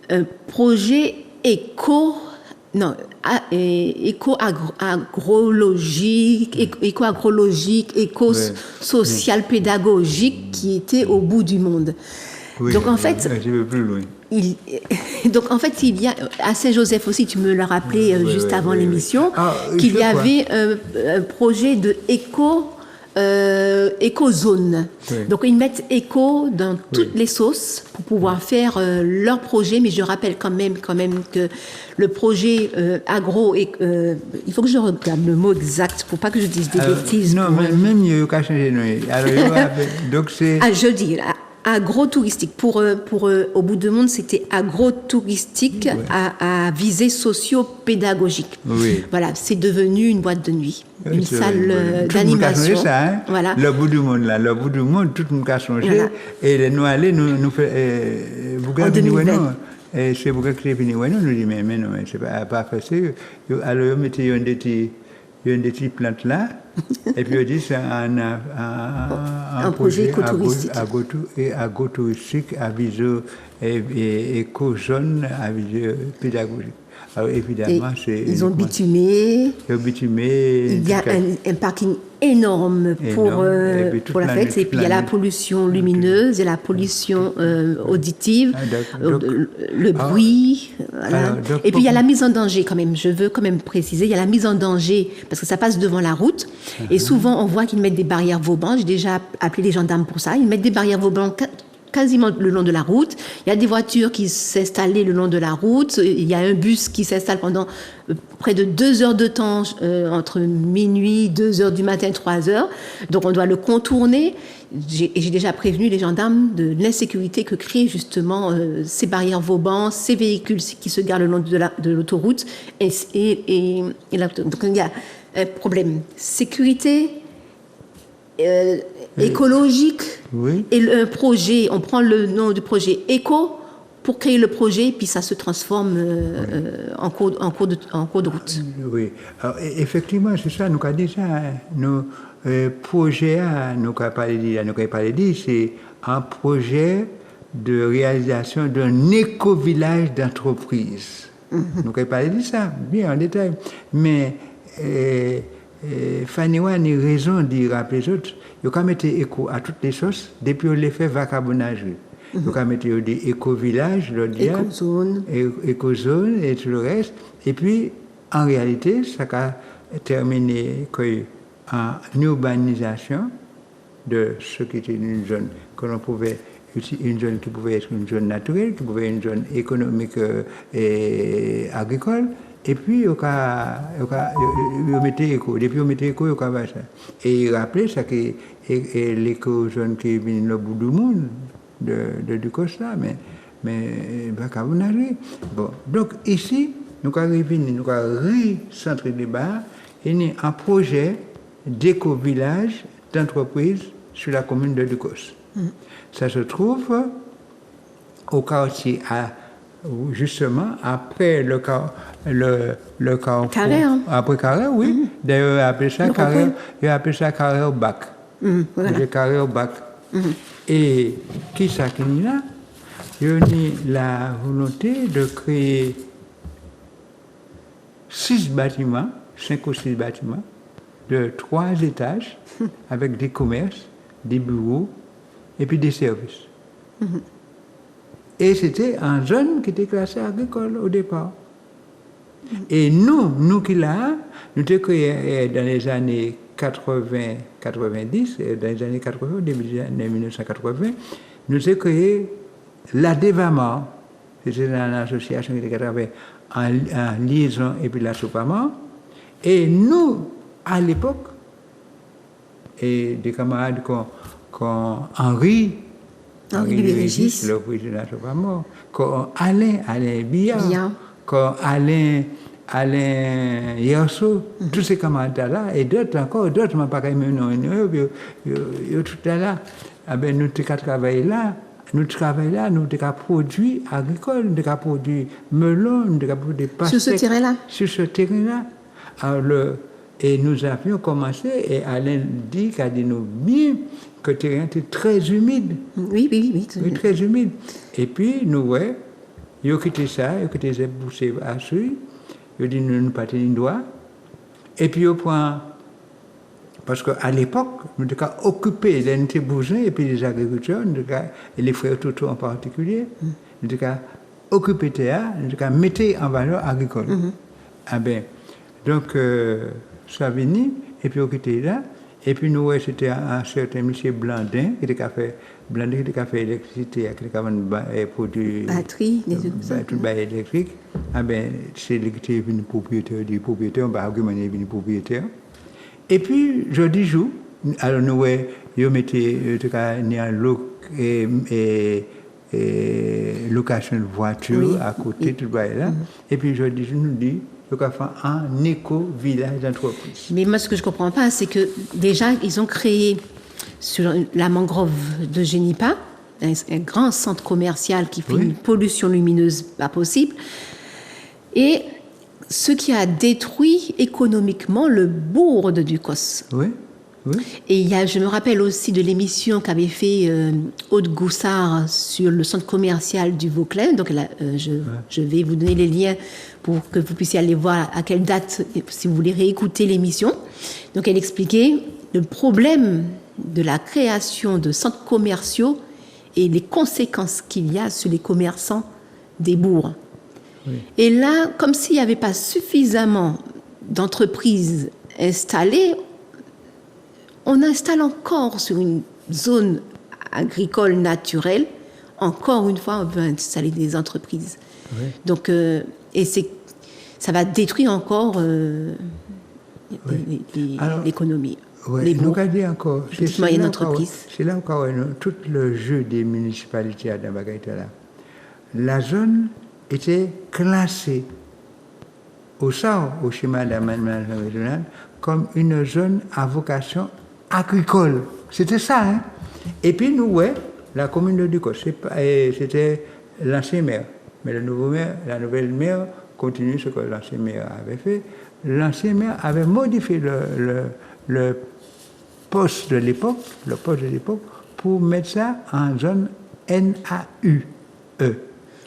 un projet éco-agrologique, éco-social, pédagogique qui était au bout du monde. Oui, donc en fait, je vais plus loin. Donc en fait, il y a à Saint-Joseph aussi, tu me l'as rappelé juste avant l'émission, qu'il y avait un projet de éco-zone. Oui. Donc ils mettent éco dans toutes les sauces pour pouvoir faire leur projet, mais je rappelle quand même que le projet agro, il faut que je regarde le mot exact pour pas que je dise des bêtises. Non, mais même il n'y a qu'à changer. Donc c'est... je dis agro-touristique. Pour au bout du monde, c'était agro-touristique à visée socio-pédagogique. Oui. Voilà, c'est devenu une boîte de nuit, une salle d'animation. Ça, hein? Voilà. Le bout du monde, là, le bout du monde, tout le monde a changé. Voilà. Et les nous aller, nous fait. Vous regardez, et c'est vous qui venu, nous dit, mais non, c'est pas facile. Alors, vous mettez une des petites plantes là, et puis on dit c'est un projet agro-touristique à visée éco-zone, à visée pédagogique. Alors évidemment, ils ont bitumé. Il y a un parking énorme pour la fête. Et puis il y a la pollution lumineuse et la pollution auditive, le bruit. Voilà. Et puis il y a la mise en danger quand même. Je veux quand même préciser, il y a la mise en danger parce que ça passe devant la route. Et souvent on voit qu'ils mettent des barrières Vauban. J'ai déjà appelé les gendarmes pour ça. Ils mettent des barrières Vauban quasiment le long de la route. Il y a des voitures qui s'installent le long de la route. Il y a un bus qui s'installe pendant près de 2 heures de temps, entre minuit, 2 heures du matin, 3 heures. Donc on doit le contourner. J'ai déjà prévenu les gendarmes de l'insécurité que créent justement ces barrières Vauban, ces véhicules qui se garent le long de l'autoroute. Donc il y a un problème sécurité, écologique, et un projet, on prend le nom du projet éco pour créer le projet, puis ça se transforme en cours de route. Oui, alors, effectivement, c'est ça, nous avons dit ça, nos projets, nous avons parlé dit, c'est un projet de réalisation d'un éco-village d'entreprise. Nous avons parlé de ça, bien en détail, mais Fanny a raison de rappeler les autres. Il faut mettre éco à toutes les choses, depuis on les fait vacabonage. Il faut mettre des éco-villages, éco-zone et tout le reste. Et puis, en réalité, ça a terminé en urbanisation de ce qui était une zone que l'on pouvait, une zone qui pouvait être une zone naturelle, qui pouvait être une zone économique et agricole. Et puis, on mettait éco. Depuis, on mettait éco, on va ça. Et il rappelait ça que l'éco-zone qui est venue le bout du monde, du Costa, mais pas qu'à vous nager. Bon. Donc, ici, nous avons recentré le débat. Il y a un projet d'éco-village d'entreprise sur la commune de Ducos. Ça se trouve au quartier justement après le carrefour. Après Carrère, oui. D'ailleurs, il appelle ça Carrère au bac. Le Carrère au bac. Et qui ça qui est là? Il y a la volonté de créer 5 ou 6 bâtiments de 3 étages avec des commerces, des bureaux et puis des services. Et c'était en zone qui était classée agricole au départ. Et nous qui là, nous avons créé dans les années 80-90, dans les années 80, au début des années 1980, nous avons créé la Dévamar. C'était une association qui était en liaison et puis la Sopama. Et nous, à l'époque, et des camarades comme Henri Régis, le président de la Sopama, comme Alain Billard, comme Alain Yerso, tous ces camarades-là, et d'autres encore, d'autres, je ne pas même non, tout là. Nous travaillons là. Nous avons produit agricole, nous avons produit melon, nous avons produit pastèques. Sur ce terrain-là. Alors, et nous avions commencé, et Alain a dit nous bien que le terrain était très humide. Oui. Très humide. Et puis, nous, ils ont quitté ça, ils ont quitté ça pour se assurer. Ils ont dit nous ne pas tenir droit. Et puis, au point. Parce qu'à l'époque, nous étions occupés des bourgeois et puis des agriculteurs, et les frères Toto en particulier, nous étions occupés de ça, nous étions mis en valeur agricole. Donc, ça venait, et puis on était là, et puis nous, c'était un certain monsieur Blandin, qui était fait électricité, qui était produit batterie, tout électrique. C'est lui qui était venu propriétaire, on va argumenter venu propriétaire. Et puis, jeudi jour, alors nous, ils mettaient location de voiture à côté, tout là. Et puis, jeudi jour, nous dit, il faut faire un éco-village d'entreprise. Mais moi, ce que je ne comprends pas, c'est que déjà, ils ont créé sur la mangrove de Génipa, un grand centre commercial qui fait une pollution lumineuse pas possible. Et ce qui a détruit économiquement le bourg de Ducos. Oui. Et je me rappelle aussi de l'émission qu'avait fait Aude Goussard sur le centre commercial du Vauclin. Donc je vais vous donner les liens pour que vous puissiez aller voir à quelle date, si vous voulez réécouter l'émission. Donc elle expliquait le problème de la création de centres commerciaux et les conséquences qu'il y a sur les commerçants des bourgs. Oui. Et là, comme s'il n'y avait pas suffisamment d'entreprises installées, on installe encore sur une zone agricole naturelle, encore une fois, on veut installer des entreprises. Oui. Donc, ça va détruire encore l'économie. Oui, nous avons encore, moyennes entreprises. C'est là encore tout le jeu des municipalités à Dabagaïtala. La zone était classée au schéma d'aménagement régional comme une zone à vocation agricole. C'était ça, hein? Et puis nous, la commune de Ducos, c'était l'ancien maire. Mais le nouveau maire, la nouvelle maire continue ce que l'ancien maire avait fait. L'ancien maire avait modifié le poste de l'époque, pour mettre ça en zone NAUE.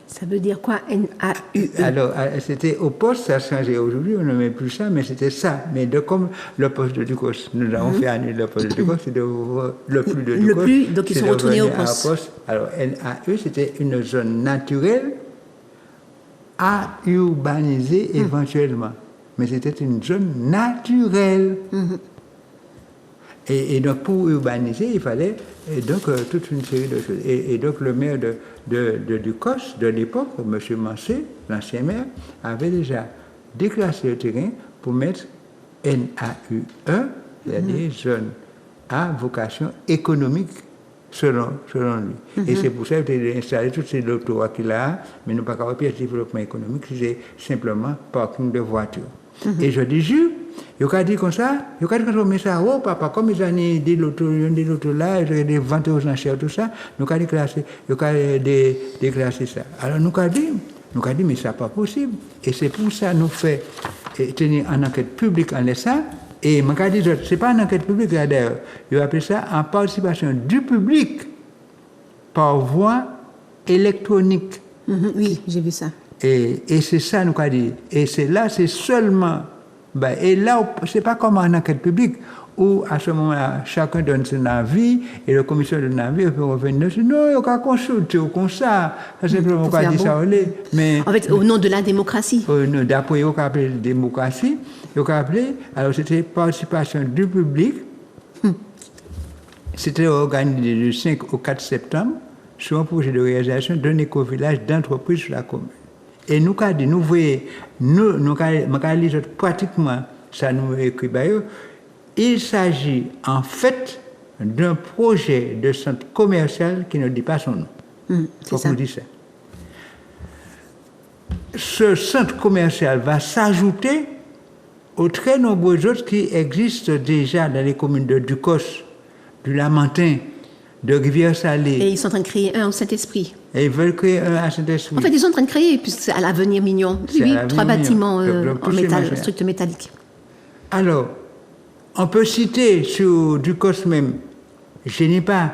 Ça veut dire quoi, NAUE? Alors, c'était au poste, ça a changé aujourd'hui, on ne met plus ça, mais c'était ça. Mais comme le poste de Ducos, nous avons fait annuler le poste de Ducos, c'était le plus de Ducos. Donc ils sont retournés au poste. Alors, NAE, c'était une zone naturelle à urbaniser éventuellement. Mais c'était une zone naturelle. Et donc, pour urbaniser, il fallait toute une série de choses. Et donc, le maire de Ducos, de l'époque, M. Mancé, l'ancien maire, avait déjà déclassé le terrain pour mettre NAUE, c'est-à-dire zone à vocation économique, selon lui. Et c'est pour ça qu'il a installé tous ces doctorats qu'il a, mais nous pas qu'à pièce développement économique, c'est simplement parking de voitures. Et je dis, il a dit comme ça, mais ça, oh papa, comme ils ont des lotos là, ils ont des ventes aux enchères, tout ça, nous avons déclassé ça. Alors nous avons dit, mais ça n'est pas possible. Et c'est pour ça que nous faisons tenir une enquête publique en laissant. Et je dis, ce n'est pas une enquête publique d'ailleurs, ils appellent ça en participation du public par voie électronique. Oui, j'ai vu ça. Et c'est ça, nous avons dit. Et c'est là, c'est seulement. Et là, ce n'est pas comme en enquête publique, où à ce moment-là, chacun donne son avis, et le commissaire donne un avis, et puis on revenir dessus. Non, il n'y a qu'à consulter comme ça. C'est simplement qu'on dit ça. Mais, en fait, au nom de la démocratie. D'après, il y a appelé démocratie, il y a appelé, alors c'était participation du public. C'était organisé du 5 au 4 septembre sur un projet de réalisation d'un éco-village d'entreprise sur la commune. Et nous avons dit, nous voyons, nous avons pratiquement, ça nous écrit, il s'agit en fait d'un projet de centre commercial qui ne dit pas son nom. Il faut qu'on dise ça. Ce centre commercial va s'ajouter aux très nombreux autres qui existent déjà dans les communes de Ducos, du Lamentin, de Rivière-Salée. Et ils sont en train de créer un au Saint-Esprit. Et ils veulent créer un à Saint-Esprit. En fait, ils sont en train de créer, puisque c'est à l'Avenir Mignon. Oui, 3 bâtiments en métal, structure métallique. Alors, on peut citer sur Ducos même, je n'ai pas,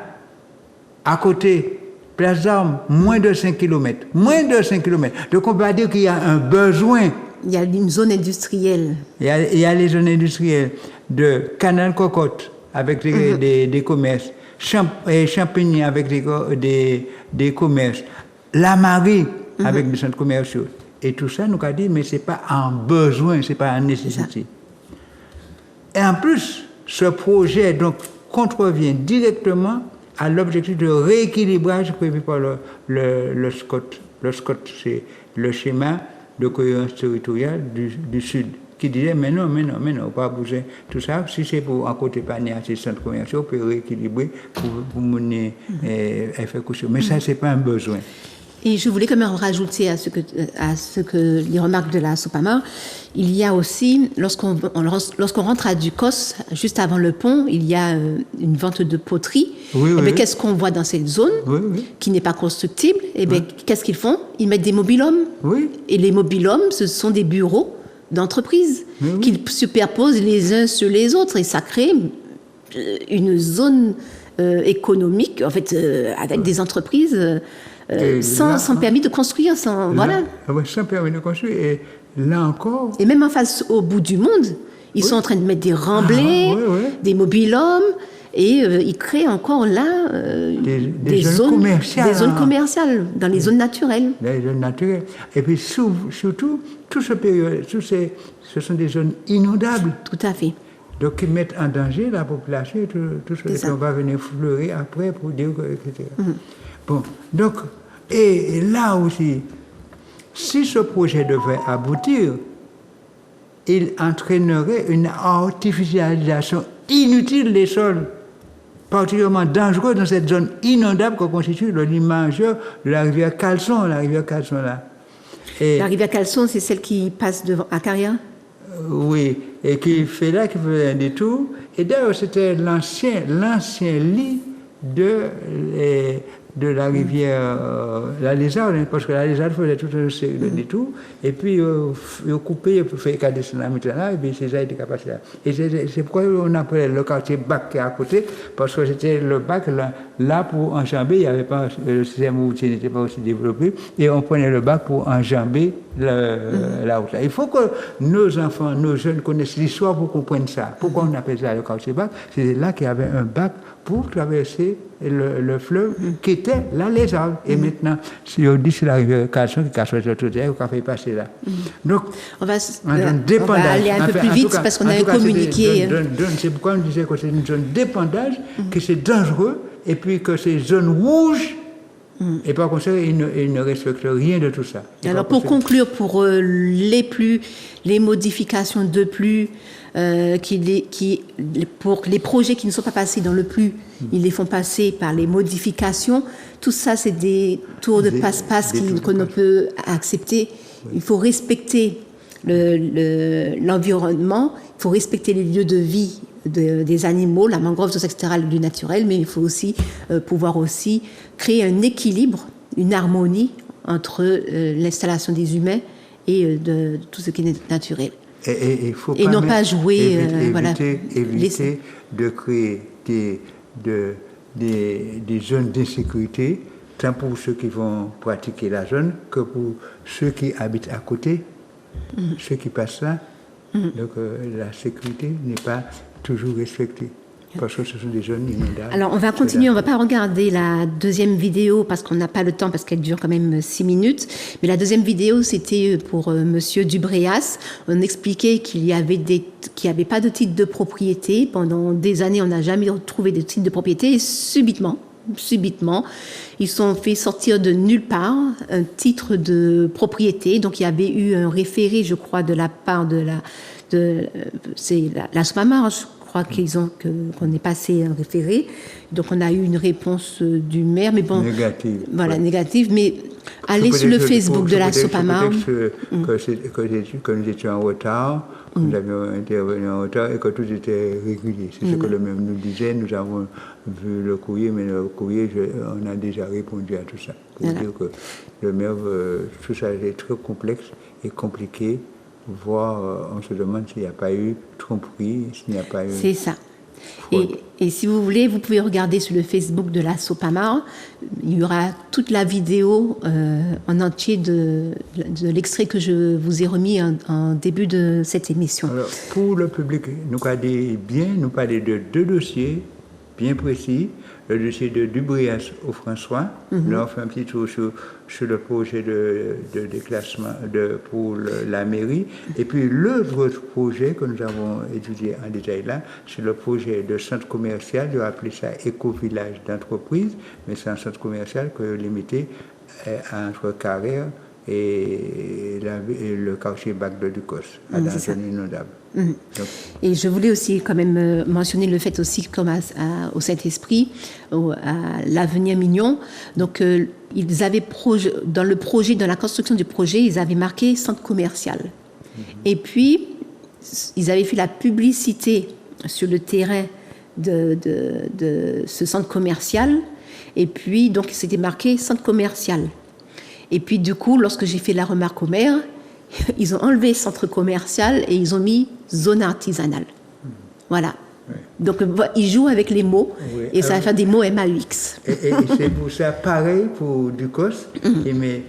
à côté, Place d'Armes, moins de 5 km. Moins de 5 km. Donc on va dire qu'il y a un besoin. Il y a une zone industrielle. Il y a les zones industrielles de Canal Cocotte avec des commerces, Champigny avec des commerces, La Marie avec des centres commerciaux. Et tout ça, nous avons dit, mais ce n'est pas un besoin, ce n'est pas une nécessité. Et en plus, ce projet donc, contrevient directement à l'objectif de rééquilibrage prévu par le SCOT. Le SCOT, c'est le schéma de cohérence territoriale du Sud, qui disait, mais non, pas bouger tout ça. Si c'est pour un côté panier à ces centres commerciaux, on peut rééquilibrer pour mener effet couché. Mais ça, ce n'est pas un besoin. Et je voulais quand même rajouter à ce que les remarques de la Sopamar, il y a aussi, lorsqu'on rentre à Ducos, juste avant le pont, il y a une vente de poterie. Oui. Qu'est-ce qu'on voit dans cette zone qui n'est pas constructible? Qu'est-ce qu'ils font? Ils mettent des mobil-hommes. Oui. Et les mobil-hommes, ce sont des bureaux d'entreprise qu'ils superposent les uns sur les autres. Et ça crée une zone économique, en fait, avec des entreprises... sans permis de construire, sans permis de construire, et là encore... Et même en face, au bout du monde, ils sont en train de mettre des remblais, des mobil-hommes, et ils créent encore là des zones commerciales, dans les zones naturelles. Les zones naturelles. Et puis surtout, ce sont des zones inondables. Tout à fait. Donc, qui mettent en danger la population, tout ce qu'on va venir fleurir après pour dire, etc. Bon, donc, et là aussi, si ce projet devait aboutir, il entraînerait une artificialisation inutile des sols, particulièrement dangereux dans cette zone inondable que constitue le lit majeur de la rivière Caleçon, là. La rivière Caleçon, c'est celle qui passe devant Acaria? Oui, et qui fait un détour. Et d'ailleurs, c'était l'ancien lit de la rivière la Lézarde, parce que la Lézarde faisait tout un série de détours, et puis ils ont coupé, ils ont fait cadet sur la là, et puis c'est ça qui était capable là. Et c'est pourquoi on appelait le quartier Bac qui est à côté, parce que c'était le Bac là pour enjamber, il n'y avait pas, le système routier n'était pas aussi développé, et on prenait le Bac pour enjamber la route là. Il faut que nos enfants, nos jeunes connaissent l'histoire pour comprendre ça. Pourquoi on appelle ça le quartier Bac? C'était là qu'il y avait un bac pour traverser le fleuve qui était la Lézarde. Et maintenant, si on dit c'est la rivière Caleçon qui casse le terre, on fait passer là. Donc, on va aller un peu plus vite parce qu'on a un communiqué. C'est pourquoi on disait que c'est une zone d'épandage, que c'est dangereux, et puis que c'est zone rouge. Et par conséquent, ils ne respectent rien de tout ça. Alors, pour conclure, pour les modifications de plus, pour les projets qui ne sont pas passés dans le plus, ils les font passer par les modifications. Tout ça, c'est des tours de passe-passe qu'on ne peut accepter. Il faut respecter l'environnement, il faut respecter les lieux de vie des animaux, la mangrove, tout ça, etc., du naturel, mais il faut aussi pouvoir aussi créer un équilibre, une harmonie entre l'installation des humains et de tout ce qui est naturel. Et faut et non pas jouer... éviter de créer des zones d'insécurité, tant pour ceux qui vont pratiquer la zone que pour ceux qui habitent à côté, ceux qui passent là. Donc la sécurité n'est pas toujours respectée. Parce que ce sont des zones inondables. Alors, on va continuer, on ne va pas regarder la deuxième vidéo parce qu'on n'a pas le temps, parce qu'elle dure quand même 6 minutes. Mais la deuxième vidéo, c'était pour Monsieur Dubréas. On expliquait qu'il n'y avait pas de titre de propriété. Pendant des années, on n'a jamais trouvé de titre de propriété. Et subitement, Ils sont fait sortir de nulle part un titre de propriété. Donc il y avait eu un référé, je crois, de la part de la SOPAMAR, je crois qu'on est passé un référé. Donc on a eu une réponse du maire, mais bon, négative. Voilà, négative. Mais allez sur le Facebook de la SOPAMAR. Que nous étions en retard, nous avions intervenu en retard et que tout était régulier. C'est ce que le même nous disait. Nous avons vu le courrier, mais le courrier, on a déjà répondu à tout ça. Pour dire que le maire, tout ça est très complexe et compliqué. Voire, on se demande s'il n'y a pas eu tromperie, s'il n'y a pas eu... C'est ça. Et si vous voulez, vous pouvez regarder sur le Facebook de la SOPAMAR. Il y aura toute la vidéo en entier de l'extrait que je vous ai remis en début de cette émission. Alors, pour le public, nous parler de 2 dossiers bien précis. Le dossier de Dubrias au François. Nous avons fait un petit tour sur le projet de déclassement pour la mairie. Et puis l'autre projet que nous avons étudié en détail là, c'est le projet de centre commercial. Je vais appeler ça éco-village d'entreprise, mais c'est un centre commercial que limité entre Carrère et le quartier Bac de Ducos, à la zone inondable. Et je voulais aussi quand même mentionner le fait aussi, comme au Saint-Esprit, à l'Avenir Mignon. Donc, ils avaient dans la construction du projet, ils avaient marqué centre commercial. Et puis, ils avaient fait la publicité sur le terrain de ce centre commercial. Et puis, donc, c'était marqué centre commercial. Et puis, du coup, lorsque j'ai fait la remarque au maire, ils ont enlevé centre commercial et ils ont mis zone artisanale. Voilà. Oui. Donc, ils jouent avec les mots et ça va faire des mots MAUX. Et c'est pour ça, pareil pour Ducos, mais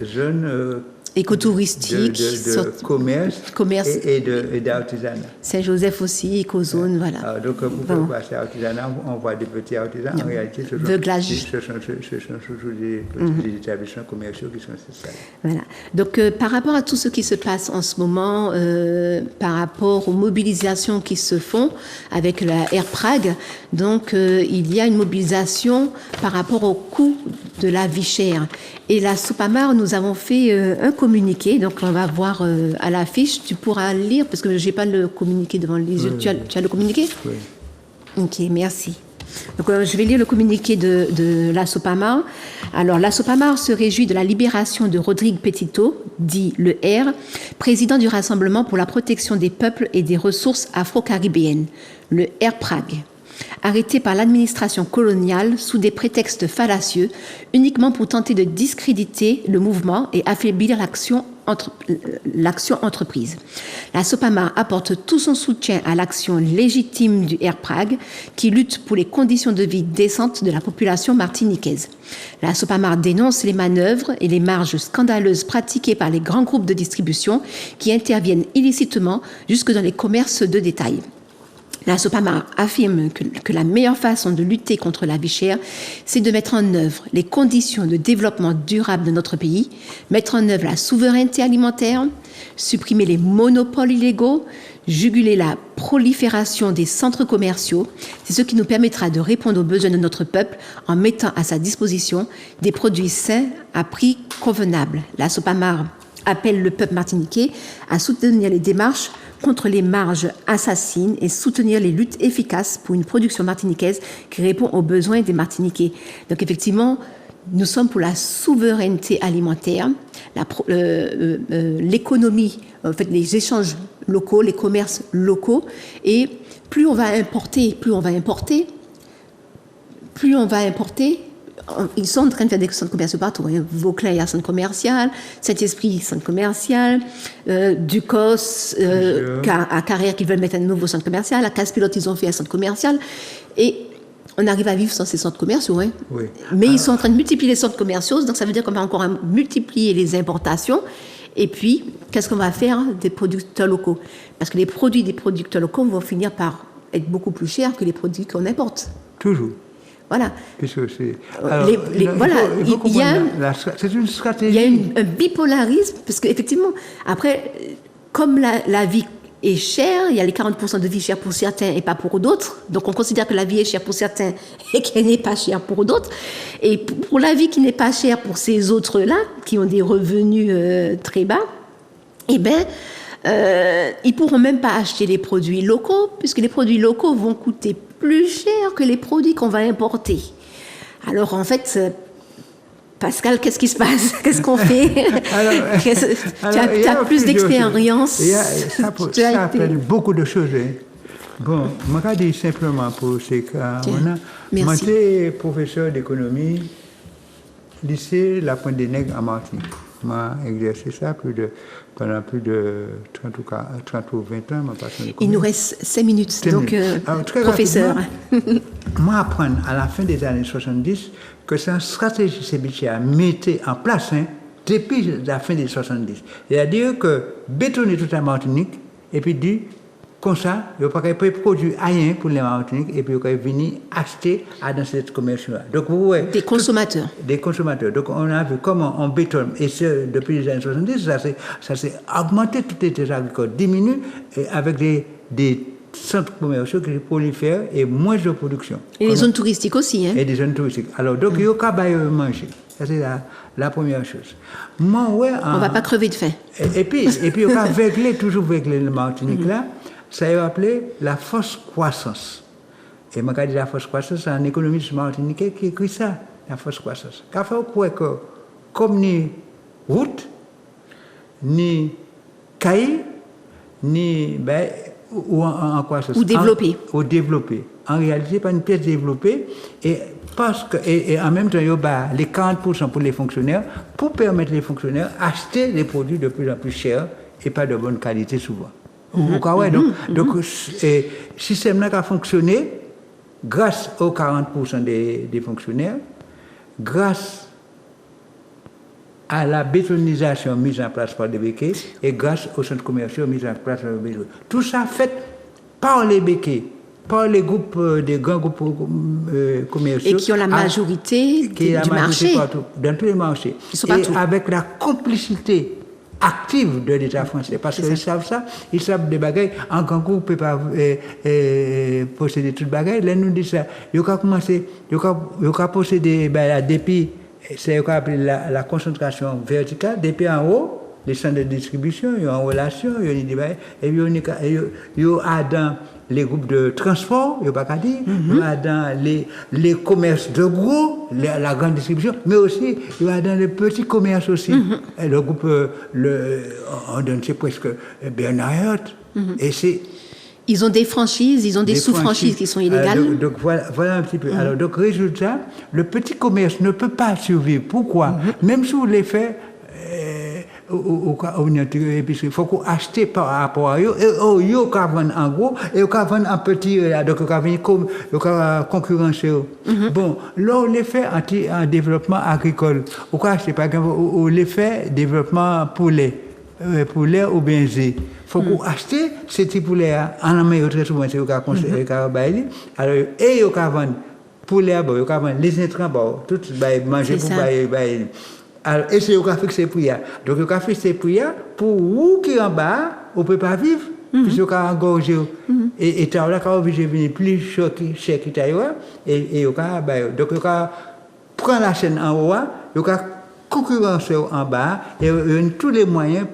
zone écotouristique, de commerce et d'artisanat. Saint-Joseph aussi, écozone, voilà. Alors, donc, vous pouvez passer à l'artisanat, on voit des petits artisans. En réalité, ce sont surtout des établissements commerciaux qui sont ça. Voilà. Donc, par rapport à tout ce qui se passe en ce moment, par rapport aux mobilisations qui se font avec la Air Prague, donc, il y a une mobilisation par rapport au coût de la vie chère. Et la SOPAMAR, nous avons fait un communiqué, donc on va voir à l'affiche, tu pourras lire, parce que je n'ai pas le communiqué devant les yeux. Tu as le communiqué ? Oui. Ok, merci. Donc, je vais lire le communiqué de la SOPAMAR. Alors, la SOPAMAR se réjouit de la libération de Rodrigue Petito, dit le R, président du Rassemblement pour la protection des peuples et des ressources afro-caribéennes, le R Prague. Arrêté par l'administration coloniale sous des prétextes fallacieux, uniquement pour tenter de discréditer le mouvement et affaiblir l'action entreprise. La SOPAMAR apporte tout son soutien à l'action légitime du R Prague qui lutte pour les conditions de vie décentes de la population martiniquaise. La SOPAMAR dénonce les manœuvres et les marges scandaleuses pratiquées par les grands groupes de distribution qui interviennent illicitement jusque dans les commerces de détail. La SOPAMAR affirme que la meilleure façon de lutter contre la vie chère, c'est de mettre en œuvre les conditions de développement durable de notre pays, mettre en œuvre la souveraineté alimentaire, supprimer les monopoles illégaux, juguler la prolifération des centres commerciaux. C'est ce qui nous permettra de répondre aux besoins de notre peuple en mettant à sa disposition des produits sains à prix convenable. La SOPAMAR appelle le peuple martiniquais à soutenir les démarches contre les marges assassines et soutenir les luttes efficaces pour une production martiniquaise qui répond aux besoins des Martiniquais. Donc effectivement, nous sommes pour la souveraineté alimentaire, l'économie, en fait, les échanges locaux, les commerces locaux, et plus on va importer, ils sont en train de faire des centres commerciaux partout. Vauclin, il y a un centre commercial, Saint-Esprit, centre commercial, Ducos, à Carrère, qui veulent mettre un nouveau centre commercial, à Casse-Pilote, ils ont fait un centre commercial. Et on arrive à vivre sans ces centres commerciaux. Hein. Oui. Mais ils sont en train de multiplier les centres commerciaux, donc ça veut dire qu'on va encore multiplier les importations. Et puis, qu'est-ce qu'on va faire des producteurs locaux ? Parce que les produits des producteurs locaux vont finir par être beaucoup plus chers que les produits qu'on importe. Toujours. Voilà. Puisque c'est... c'est une stratégie. Il y a un bipolarisme, parce qu'effectivement, après, comme la vie est chère, il y a les 40% de vie chère pour certains et pas pour d'autres. Donc on considère que la vie est chère pour certains et qu'elle n'est pas chère pour d'autres. Et pour la vie qui n'est pas chère pour ces autres-là, qui ont des revenus très bas, eh bien, ils ne pourront même pas acheter les produits locaux, puisque les produits locaux vont coûter plus cher que les produits qu'on va importer. Alors en fait, Pascal, qu'est-ce qui se passe? Qu'est-ce qu'on fait? Tu as plus d'expérience. Ça appelle beaucoup de choses. Hein. Bon, je vais dire simplement pour ces cas. Moi, j'étais professeur d'économie, lycée La Pointe des Nègres à Martinique. J'ai exercé ça pendant plus de 30 ou 20 ans. Il nous reste 5 minutes, donc professeur. Moi, apprendre à la fin des années 70 que c'est une stratégie CBC a mis en place depuis la fin des 70. C'est-à-dire que bétonner toute la Martinique et puis dire comme ça, il n'y a pas de produit rien pour les Martiniques et puis il peut venir acheter dans cette commerce-là. Donc, vous voyez, des consommateurs. Des consommateurs. Donc, on a vu comment on bétonne. Et depuis les années 70, ça s'est augmenté, toutes les terres agricoles diminuent avec des centres commerciaux qui prolifèrent et moins de production. Et les zones touristiques aussi. Hein? Et des zones touristiques. Alors, donc, il y a manger. Ça, c'est la première chose. Moi, ouais, on ne va pas crever de faim. Et puis il y a toujours véhiculer le Martinique là. Ça est appelé la force croissance. Et je dis la force croissance, c'est un économiste martiniquais qui écrit ça, la force croissance. Car il faut croire que, comme ni route, ni cahier, ni ou en croissance. Ou développer. Ou développer. En réalité, pas une pièce développée. Et en même temps, il y a les 40% pour les fonctionnaires, pour permettre les fonctionnaires d'acheter des produits de plus en plus chers et pas de bonne qualité souvent. Donc, le système a fonctionné grâce aux 40% des fonctionnaires, grâce à la bétonisation mise en place par les béquets et grâce aux centres commerciaux mis en place par les béquets. Tout ça fait par les béquets, par les groupes, des grands groupes commerciaux. Et qui ont la majorité du marché. Partout, dans tous les marchés. Avec la complicité active de l'État français, parce qu'ils savent ça, ils savent des bagailles. En grand groupe ne peut pas posséder toutes les bagailles. Là, nous disons ça. Ils ont commencé, ils ont posséder depuis, c'est la concentration verticale, depuis en haut, les centres de distribution, ils ont en relation, ils ont des bagailles, et ils ont dans les groupes de transport, il n'y a pas qu'à dire, dans les commerces de gros, la grande distribution, mais aussi il y a dans les petits commerces aussi. Et le groupe, on donne c'est presque Bernard. Et c'est ils ont des franchises, ils ont des sous-franchises qui sont illégales. Donc voilà un petit peu. Alors donc résultat, le petit commerce ne peut pas survivre. Pourquoi? Même si vous les faites il faut qu'on achète par rapport à eux, et ils vont vendre en gros, et ils vont vendre en petit, donc ils vont concurrencer. Bon, là, on les fait en développement agricole. On peut acheter, par exemple, on les fait développement poulet ou benzé. Il faut qu'on achète ces petits poulets en Amérique, très souvent, c'est au cas alors, et ils vont vendre poulet, ils vont vendre les intrants, tout manger pour bailler. Alors, et c'est au café que c'est pour ça. Donc, le café, c'est pour vous qui en bas, on ne peut pas vivre, puisque vous avez engorgé. Et tu as là, quand vous venez plus cher que Taïwan, et donc, vous prendre la chaîne en haut, vous concurrencer en bas, et vous avez tous les moyens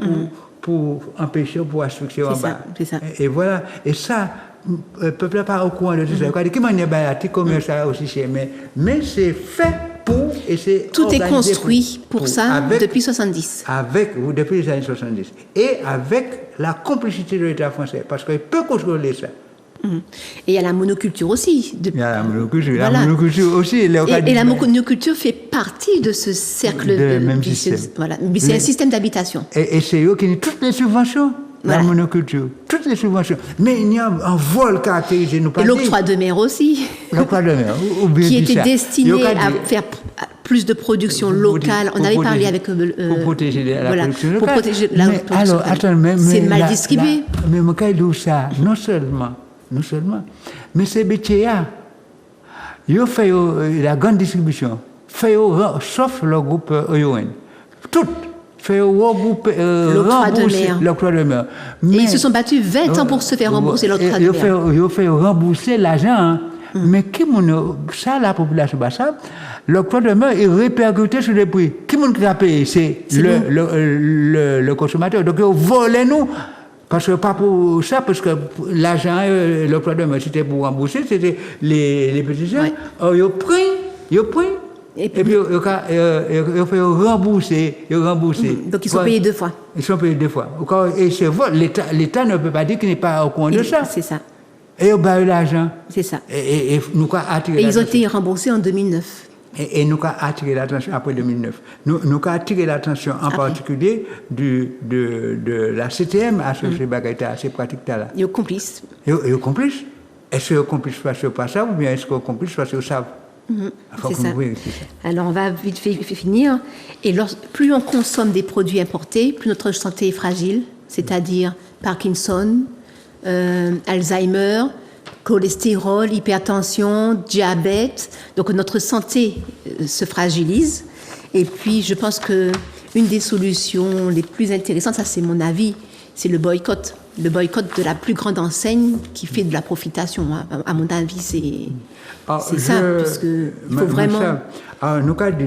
pour empêcher, pour asphyxier en bas. C'est ça. Et voilà. Et ça, le peuple n'est pas au courant de tout ça. Comment il y a des commerces aussi cher, mais c'est fait. Tout est construit pour ça depuis 70. Depuis les années 70. Et avec la complicité de l'État français, parce qu'il peut contrôler ça. Et il y a la monoculture aussi. Il y a la monoculture. Voilà. La monoculture aussi. Et la monoculture fait partie de ce cercle vicieux. Voilà. C'est un système d'habitation. Et c'est eux qui ont toutes les subventions. Voilà. La monoculture, toutes les subventions. Mais il y a un vol caractérisé. Et l'octroi de mer aussi. L'octroi de mer. Qui était destiné à faire plus de production locale. On avait parlé avec... pour protéger la production locale. Pour protéger la production locale. Alors, attends, c'est mal distribué. Mais je ça, non seulement, mais ces métiers-là, ils ont fait la grande distribution, sauf le groupe OION. Tout. faire regrouper, rembourser l'octroi de mer. Et ils se sont battus 20 ans pour se faire rembourser l'octroi de mer. Ils ont fait rembourser l'argent. Hein. Mais qui ça, la population ça, l'octroi de mer est répercuté sur les prix. Qui a payé? C'est le consommateur. Donc, ils volaient nous. Parce que pas pour ça, parce que l'argent, l'octroi de mer, c'était pour rembourser, c'était les petits gens. Ouais. Ils ont pris. Et puis, ils ont fait rembourser. Donc, ils sont payés 2 fois. Ils sont payés 2 fois. Et c'est vrai, l'État ne peut pas dire qu'il n'est pas au courant de ça. C'est ça. Et ils ont eu l'argent. C'est ça. Et nous avons attiré ils ont été remboursés en 2009. Et nous avons attiré l'attention après 2009. Nous avons attiré l'attention en particulier de la CTM à ce bagage assez pratique là. Ils sont complices. Ils sont complices. Est-ce qu'ils sont complices parce qu'ils ne savent pas ça ou bien est-ce qu'ils sont complices parce qu'ils savent? C'est ça. Alors on va vite finir. Et plus on consomme des produits importés, plus notre santé est fragile, c'est-à-dire Parkinson, Alzheimer, cholestérol, hypertension, diabète. Donc notre santé se fragilise. Et puis je pense que une des solutions les plus intéressantes, ça c'est mon avis, c'est le boycott. Le boycott de la plus grande enseigne qui fait de la profitation. À mon avis, c'est ça, parce que il faut vraiment. Nous avons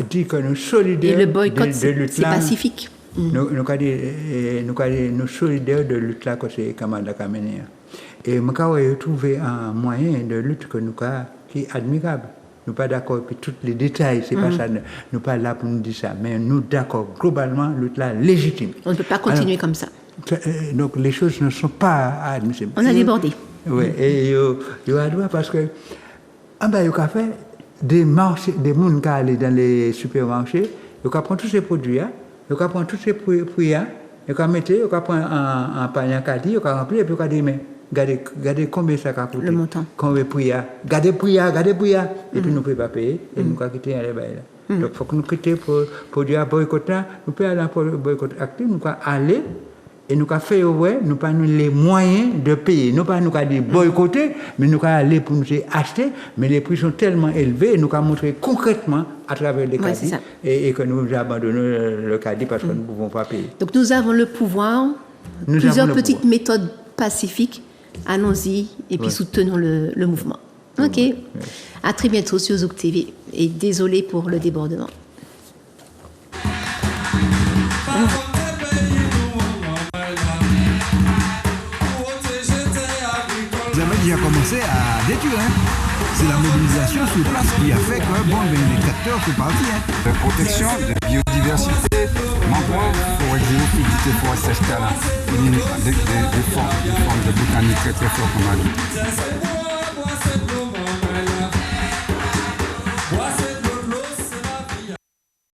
dit que nous solidaires. Et le boycott, c'est pacifique. Nous avons dit nous solidaires de lutte là que c'est Kamanda Kamenea. Et nous avons trouvé un moyen de lutte que nous qui est admirable. Nous ne sommes pas d'accord avec tous les détails, c'est pas ça. Nous ne sommes pas là pour nous dire ça, mais nous sommes d'accord globalement, lutte là légitime. On ne peut pas continuer comme ça. Donc les choses ne sont pas admissibles. On a débordé. Oui, et il y a droit parce que il y a fait des marchés, des gens qui allaient dans les supermarchés, ils prennent tous ces produits, ils prennent tous ces prix, ils prennent un panier à caddie, ils remplir et puis ils disent mais regardez combien ça a coûté. Le montant. Combien prix, regardez prix, et puis nous ne pouvons pas payer, et nous avons quitté les bails là. Donc il faut que nous quittions pour dire boycott, nous pouvons aller pour le boycott actif, nous pouvons aller. Et nous avons fait, nous avons les moyens de payer. Nous avons dit boycotter, mais nous avons aller pour nous acheter. Mais les prix sont tellement élevés, nous avons montré concrètement à travers les caddies et que nous abandonnons le caddie parce que nous ne pouvons pas payer. Donc nous avons le pouvoir, plusieurs petites méthodes pacifiques. Allons-y et puis soutenons le mouvement. Ok. À très bientôt sur Zouk TV. Et désolé pour le débordement. Qui a commencé à détruire. C'est la mobilisation sur place qui a fait que les capteurs sont partis. La protection de la biodiversité, mangrove, forêt géophytique, forêt sèche, des formes de botanique très très fortes.